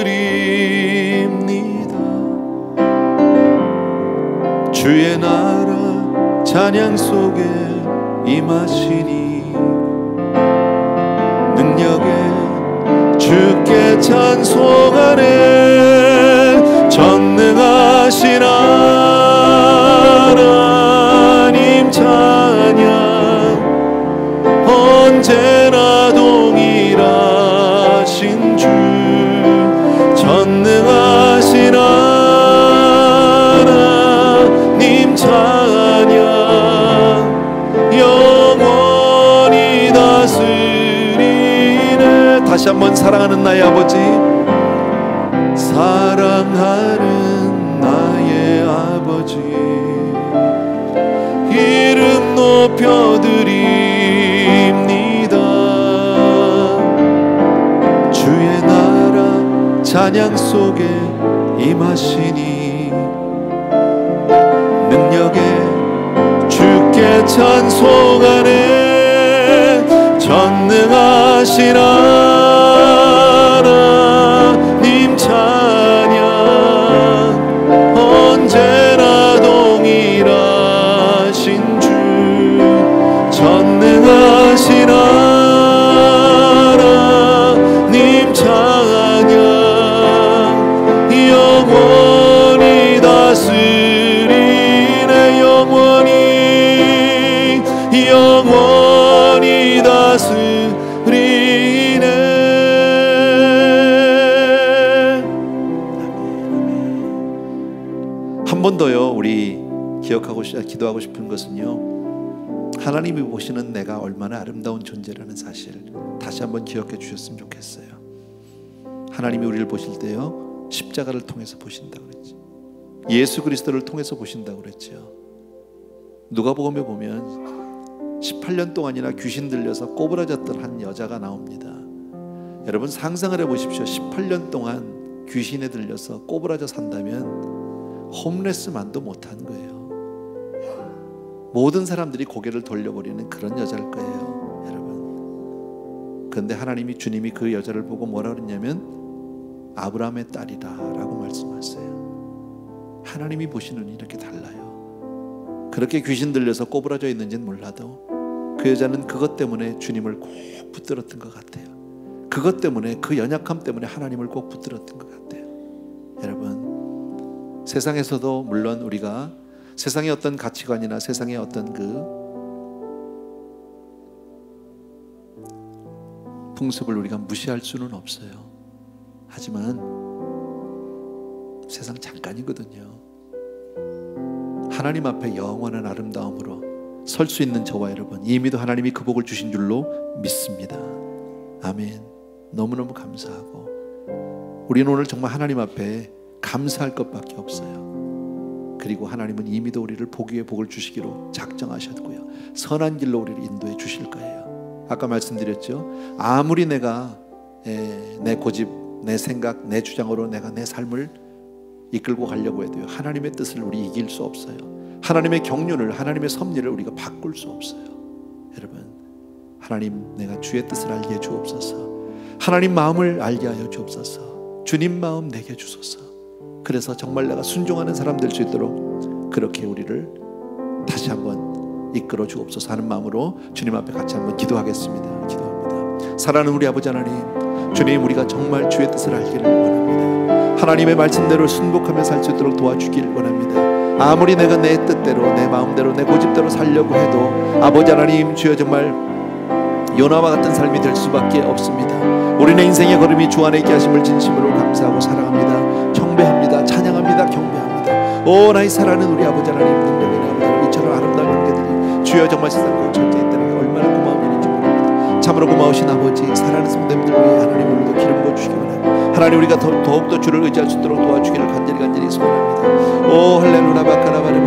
주의 나라 찬양 속에 임하시니, 능력에 주께 찬송하네. 전능하신 하나님 찬양, 언제나 동일하신 주, 전능하신 하나님 찬양, 영원히 다스리네. 다시 한번 사랑하는 나의 아버지, 사랑하는 나의 아버지, 이름 높여드립니다. 주의 나라 찬양 속에 임하시니, 능력에 주께 찬송하네. 전능하신 하나님 찬양, 언제나 동일하신 주, 전능하신 하나님 찬양, 영원히 다스리네. 영원히 다스리네. 한 번 더요, 우리 기도하고 싶은 것은요, 하나님이 보시는 내가 얼마나 아름다운 존재라는 사실 다시 한번 기억해 주셨으면 좋겠어요. 하나님이 우리를 보실 때요, 십자가를 통해서 보신다고 그랬죠. 예수 그리스도를 통해서 보신다고 그랬죠. 누가복음에 보면 18년 동안이나 귀신 들려서 꼬부라졌던 한 여자가 나옵니다. 여러분 상상을 해보십시오. 18년 동안 귀신에 들려서 꼬부라져 산다면 홈레스만도 못한 거예요. 모든 사람들이 고개를 돌려버리는 그런 여자일 거예요, 여러분. 그런데 하나님이, 주님이 그 여자를 보고 뭐라 그랬냐면 아브라함의 딸이다 라고 말씀하셨어요. 하나님이 보시는 눈이 이렇게 달라요. 그렇게 귀신 들려서 꼬부라져 있는지는 몰라도 그 여자는 그것 때문에 주님을 꼭 붙들었던 것 같아요. 그것 때문에, 그 연약함 때문에 하나님을 꼭 붙들었던 것 같아요. 여러분, 세상에서도 물론 우리가 세상의 어떤 가치관이나 세상의 어떤 그 풍습을 우리가 무시할 수는 없어요. 하지만 세상 잠깐이거든요. 하나님 앞에 영원한 아름다움으로 설 수 있는 저와 여러분, 이미도 하나님이 그 복을 주신 줄로 믿습니다. 아멘. 너무너무 감사하고 우리는 오늘 정말 하나님 앞에 감사할 것밖에 없어요. 그리고 하나님은 이미도 우리를 복 위에 복을 주시기로 작정하셨고요, 선한 길로 우리를 인도해 주실 거예요. 아까 말씀드렸죠. 아무리 내가 내 고집, 내 생각, 내 주장으로 내가 내 삶을 이끌고 가려고 해도요, 하나님의 뜻을 우리 이길 수 없어요. 하나님의 경륜을, 하나님의 섭리를 우리가 바꿀 수 없어요. 여러분, 하나님, 내가 주의 뜻을 알게 해 주옵소서. 하나님 마음을 알게 하여 주옵소서. 주님 마음 내게 주소서. 그래서 정말 내가 순종하는 사람 될 수 있도록 그렇게 우리를 다시 한번 이끌어 주옵소서 하는 마음으로 주님 앞에 같이 한번 기도하겠습니다. 기도합니다. 사랑하는 우리 아버지 하나님, 주님, 우리가 정말 주의 뜻을 알기를 원합니다. 하나님의 말씀대로 순복하며 살 수 있도록 도와주기를 원합니다. 아무리 내가 내 뜻대로, 내 마음대로, 내 고집대로 살려고 해도 아버지 하나님, 주여 정말 요나와 같은 삶이 될 수밖에 없습니다. 우리는 인생의 걸음이 주 안에 있게 하심을 진심으로 감사하고 사랑합니다. 경배합니다. 찬양합니다. 경배합니다. 오, 나의 사랑하는 우리 아버지 하나님, 능력의 아버지 하나님, 이처럼 아름다운 형제들이 주여 정말 세상 고철제 있다는 게 얼마나 고마운 일인지 모릅니다. 참으로 고마우신 아버지, 사랑하는 성도님들 위해 하나님 오늘도 기름 부어주시기 바랍니다. 하나님, 우리가 더욱더 주를 의지할 수 있도록 도와주기를 간절히 소원합니다. 오, 할렐루야 바카라바라바리,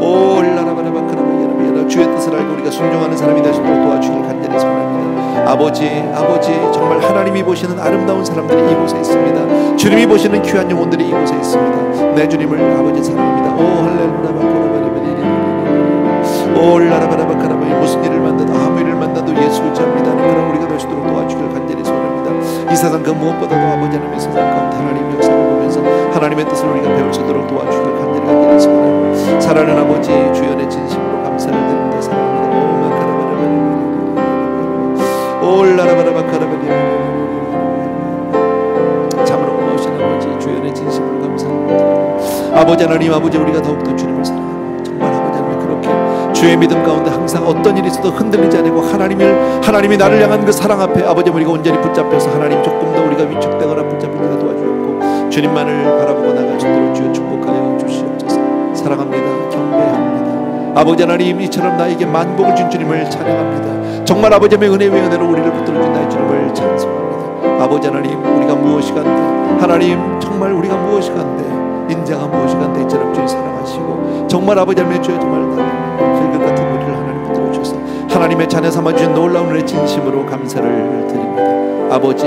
오, 할라라바라바카라바리, 주의 뜻을 알고 우리가 순종하는 사람이 될 수 있도록 도와주기를 간절히 소원합니다. 아버지, 정말 하나님이 보시는 아름다운 사람들이 이곳에 있습니다. 주님이 보시는 귀한 영혼들이 이곳에 있습니다. 내 주님을 아버지 사랑합니다. 오, 할렐루야 바카라바라바리, 오, 할라라바라바카라바리, 무슨 일을 만나도 아무 일을 만나도 예수 의지합니다. 그럼 우리가 될 수 있도록 도와주기를 간절히 소원합니다. 이 세상 그 무엇보다도 아버지 하나님의 세상 가운데 하나님 역사를 보면서 하나님의 뜻을 우리가 배울 수 있도록 도와주기를 간절히 소원합니다. 사랑하는 아버지, 주연의 진심으로 감사를 드립니다. 사랑합니다. 오, 올라라바라바카라바리, 참으로 고마우신 아버지, 주연의 진심으로 감사합니다. 아버지 하나님, 아버지, 우리가 더욱더 주님을 사랑하고 정말 아버지 하나님 그렇게 주의 믿음 가운데 항상 어떤 일이 있어도 흔들리지 않고 하나님이 나를 향한 그 사랑 앞에 아버지 우리가 온전히 붙잡혀서 하나님 조금 더 우리가 위축되거나 붙잡히지가 도와주셨고 주님만을 바라보고 나갈 수 있도록 주여 축복하여 주시옵소서. 사랑합니다. 경배합니다. 아버지 하나님, 이처럼 나에게 만복을 준 주님을 찬양합니다. 정말 아버지 하나님의 은혜 위에 은혜로 우리를 붙들어준 나의 주님을 찬송합니다. 아버지 하나님, 우리가 무엇이간데, 하나님 정말 우리가 무엇이간데, 인자가 무엇이간데 이처럼 주님 사랑하시고 정말 아버지 하나님의 주여 정말 흙 같은 우리를 하나님 붙들어 주셔서 하나님의 자녀 삼아주신 놀라운 은혜 진심으로 감사를 드립니다. 아버지,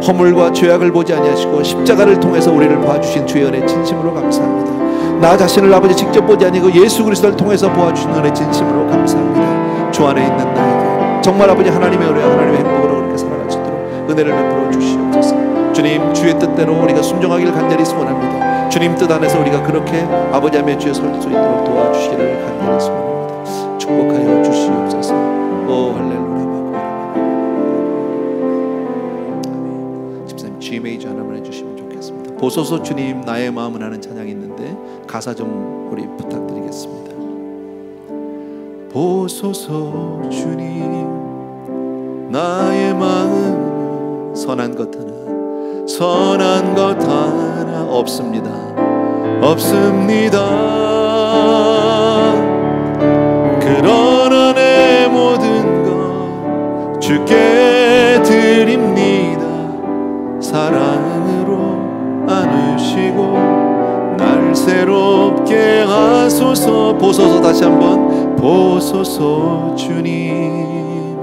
허물과 죄악을 보지 아니하시고 십자가를 통해서 우리를 봐주신 주의 은혜 진심으로 감사합니다. 나 자신을 아버지 직접 보지 아니고 예수 그리스도를 통해서 보아주신 은혜 진심으로 감사합니다. 주 안에 있는 나에게 정말 아버지 하나님의 은혜, 하나님의 행복으로 그렇게 살아갈 수 있도록 은혜를 베풀어 주시옵소서. 주님, 주의 뜻대로 우리가 순종하기를 간절히 소원합니다. 주님 뜻 안에서 우리가 그렇게 아버지 하나님의 주에 설 수 있도록 도와주시기를 간절히 소원합니다. 축복하여 주시옵소서. 오, 할렐루야. 집사님, G 메이저 하나만 해주시면 좋겠습니다. 보소서 주님, 나의 마음은 하는 찬양이 있는데 가사 좀 우리 부탁드리겠습니다. 보소서 주님, 나의 마음 선한 것 하나 없습니다. 그러나 내 모든 것 주께 드립니다. 사랑으로 안으시고 날 새롭게 하시고 하소서. 보소서. 다시 한번 보소서. 주님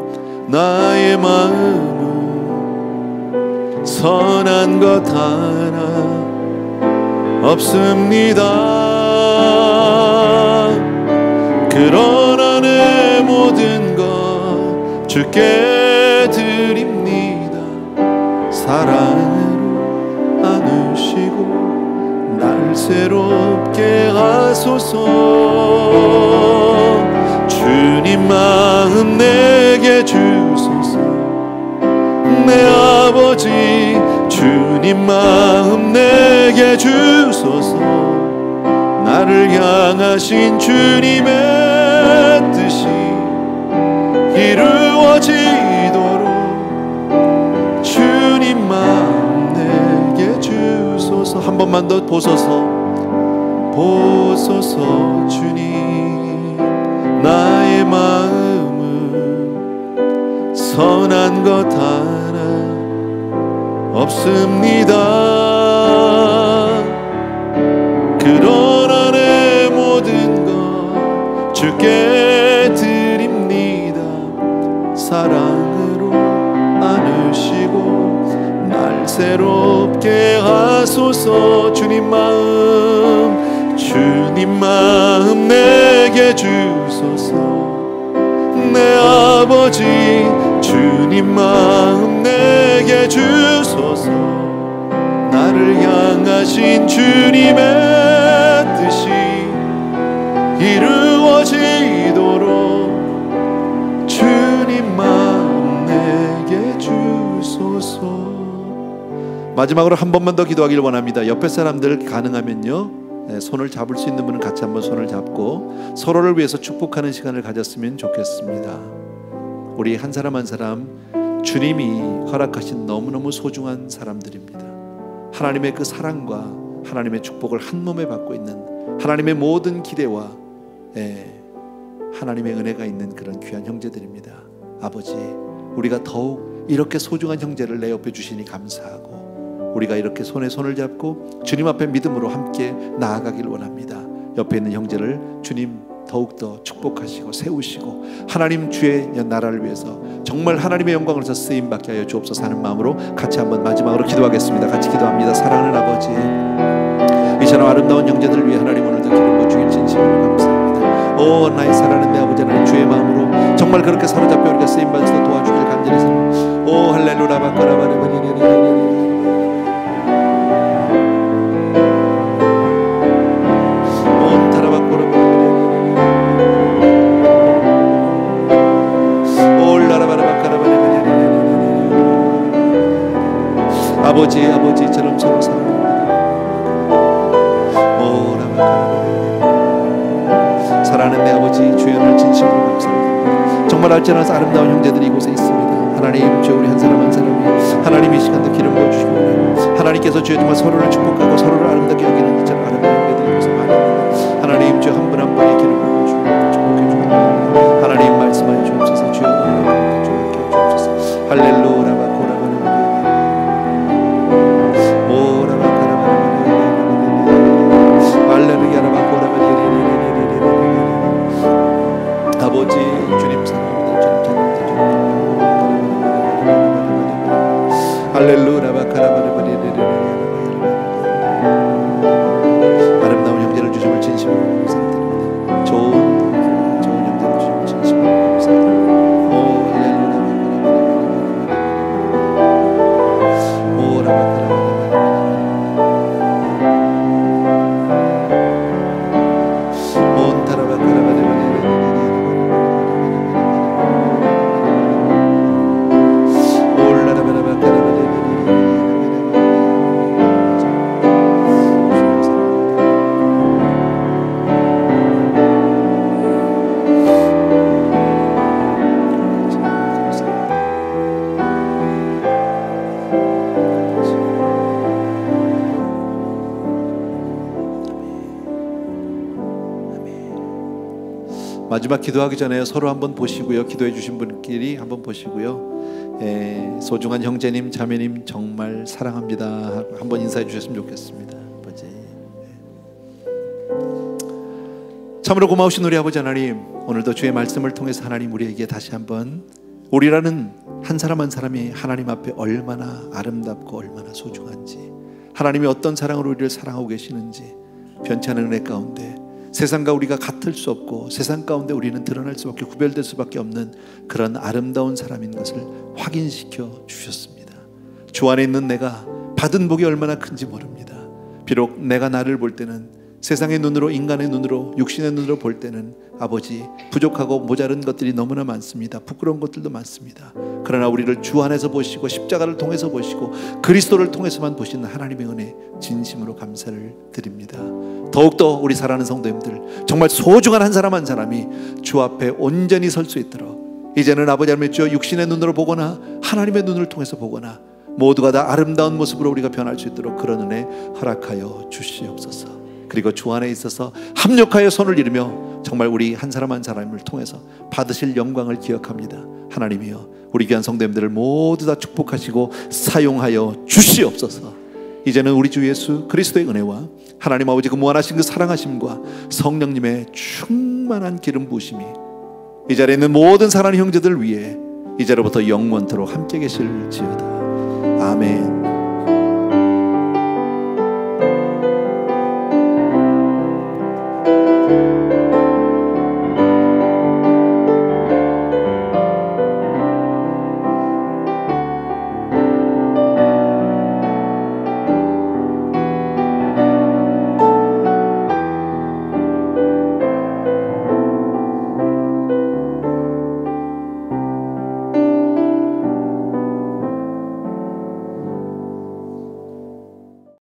나의 마음은 선한 것 하나 없습니다. 그러나 내 모든 것 주께 드립니다. 사랑으로 안으시고 날 새롭게 하소서. 주님 마음 내게 주소서. 내 아버지 주님 마음 내게 주소서. 나를 향하신 주님의 뜻이 이루어지도록 주님 마음 내게 주소서. 한 번만 더 보소서. 보소서. 주님 나의 마음은 선한 것 하나 없습니다. 그러나 내 모든 것 주께 드립니다. 사랑으로 안으시고 날 새롭게 하소서. 주님 마음 내게 주소서. 내 아버지 주님 마음 내게 주소서. 나를 향하신 주님의 뜻이 이루어지도록 주님 마음 내게 주소서. 마지막으로 한 번만 더 기도하길 원합니다. 옆에 사람들 가능하면요, 손을 잡을 수 있는 분은 같이 한번 손을 잡고 서로를 위해서 축복하는 시간을 가졌으면 좋겠습니다. 우리 한 사람 한 사람 주님이 허락하신 너무너무 소중한 사람들입니다. 하나님의 그 사랑과 하나님의 축복을 한 몸에 받고 있는, 하나님의 모든 기대와 하나님의 은혜가 있는 그런 귀한 형제들입니다. 아버지, 우리가 더욱 이렇게 소중한 형제를 내 옆에 주시니 감사하고, 우리가 이렇게 손에 손을 잡고 주님 앞에 믿음으로 함께 나아가길 원합니다. 옆에 있는 형제를 주님 더욱더 축복하시고 세우시고 하나님 주의 나라를 위해서 정말 하나님의 영광을 위해서 쓰임받게 하여 주옵소서 하는 마음으로 같이 한번 마지막으로 기도하겠습니다. 같이 기도합니다. 사랑하는 아버지, 이 시간 아름다운 형제들을 위해 하나님 오늘도 기름 부어주길 진심으로 감사합니다. 오 나의 사랑하는 내 아버지 하나님, 주의 마음으로 정말 그렇게 사로잡혀 우리가 쓰임받아서 도와주길 간절히 사랑합니다. 오 할렐루야 바까라바르바리리리리리 아버지처럼 서로 사랑합니다. 사랑하는 내 아버지, 주의 은혜를 진심으로 감사합니다. 정말 알지 않아서 아름다운 형제들이 이곳에 있습니다. 하나님, 주여 우리 한 사람 한 사람이 하나님 이 시간도 기름 부어주시기 원합니다. 하나님께서 주여 정말 서로를 축복하고 서로를 아름답게 여기는 이처럼 아름다운 형제들이 이곳에 많이 있습니다. 하나님, 주여 한 분 한 분의 기름 부어주시고 축복해 주옵소서. 하나님 말씀하여 주옵소서. 주여 은혜를 가운데 주옵게 주옵소서. 할렐루야. 아버지 주님 사랑합니다. 주님 사랑합니다. 할렐루야 바카라바르바리리리리. 아름다운 형제를 주심을 진심으로 감사드립니다. 좋은 형제를 주심을 진심으로 감사드립니다. 오 할렐루야 바카라바르바리리리. 오 라바카라바르바리리리. 마지막 기도하기 전에 서로 한번 보시고요. 기도해 주신 분끼리 한번 보시고요. 소중한 형제님, 자매님 정말 사랑합니다. 한번 인사해 주셨으면 좋겠습니다. 아버지. 참으로 고마우신 우리 아버지 하나님, 오늘도 주의 말씀을 통해서 하나님 우리에게 다시 한번 우리라는 한 사람 한 사람이 하나님 앞에 얼마나 아름답고 얼마나 소중한지, 하나님이 어떤 사랑으로 우리를 사랑하고 계시는지 변치 않은 은혜 가운데 세상과 우리가 같을 수 없고 세상 가운데 우리는 드러날 수밖에, 구별될 수밖에 없는 그런 아름다운 사람인 것을 확인시켜 주셨습니다. 주 안에 있는 내가 받은 복이 얼마나 큰지 모릅니다. 비록 내가 나를 볼 때는 세상의 눈으로, 인간의 눈으로, 육신의 눈으로 볼 때는 아버지 부족하고 모자른 것들이 너무나 많습니다. 부끄러운 것들도 많습니다. 그러나 우리를 주 안에서 보시고 십자가를 통해서 보시고 그리스도를 통해서만 보시는 하나님의 은혜 진심으로 감사를 드립니다. 더욱더 우리 사랑하는 성도님들, 정말 소중한 한 사람 한 사람이 주 앞에 온전히 설 수 있도록 이제는 아버지 하나님, 주 육신의 눈으로 보거나 하나님의 눈을 통해서 보거나 모두가 다 아름다운 모습으로 우리가 변할 수 있도록 그런 은혜 허락하여 주시옵소서. 그리고 주 안에 있어서 합력하여 손을 이루며 정말 우리 한 사람 한 사람을 통해서 받으실 영광을 기억합니다. 하나님이여, 우리 귀한 성도님들을 모두 다 축복하시고 사용하여 주시옵소서. 이제는 우리 주 예수 그리스도의 은혜와 하나님 아버지 그 무한하신 그 사랑하심과 성령님의 충만한 기름 부으심이 이 자리에 있는 모든 사랑하는 형제들 위해 이제로부터 영원토록 함께 계실지어다. 아멘.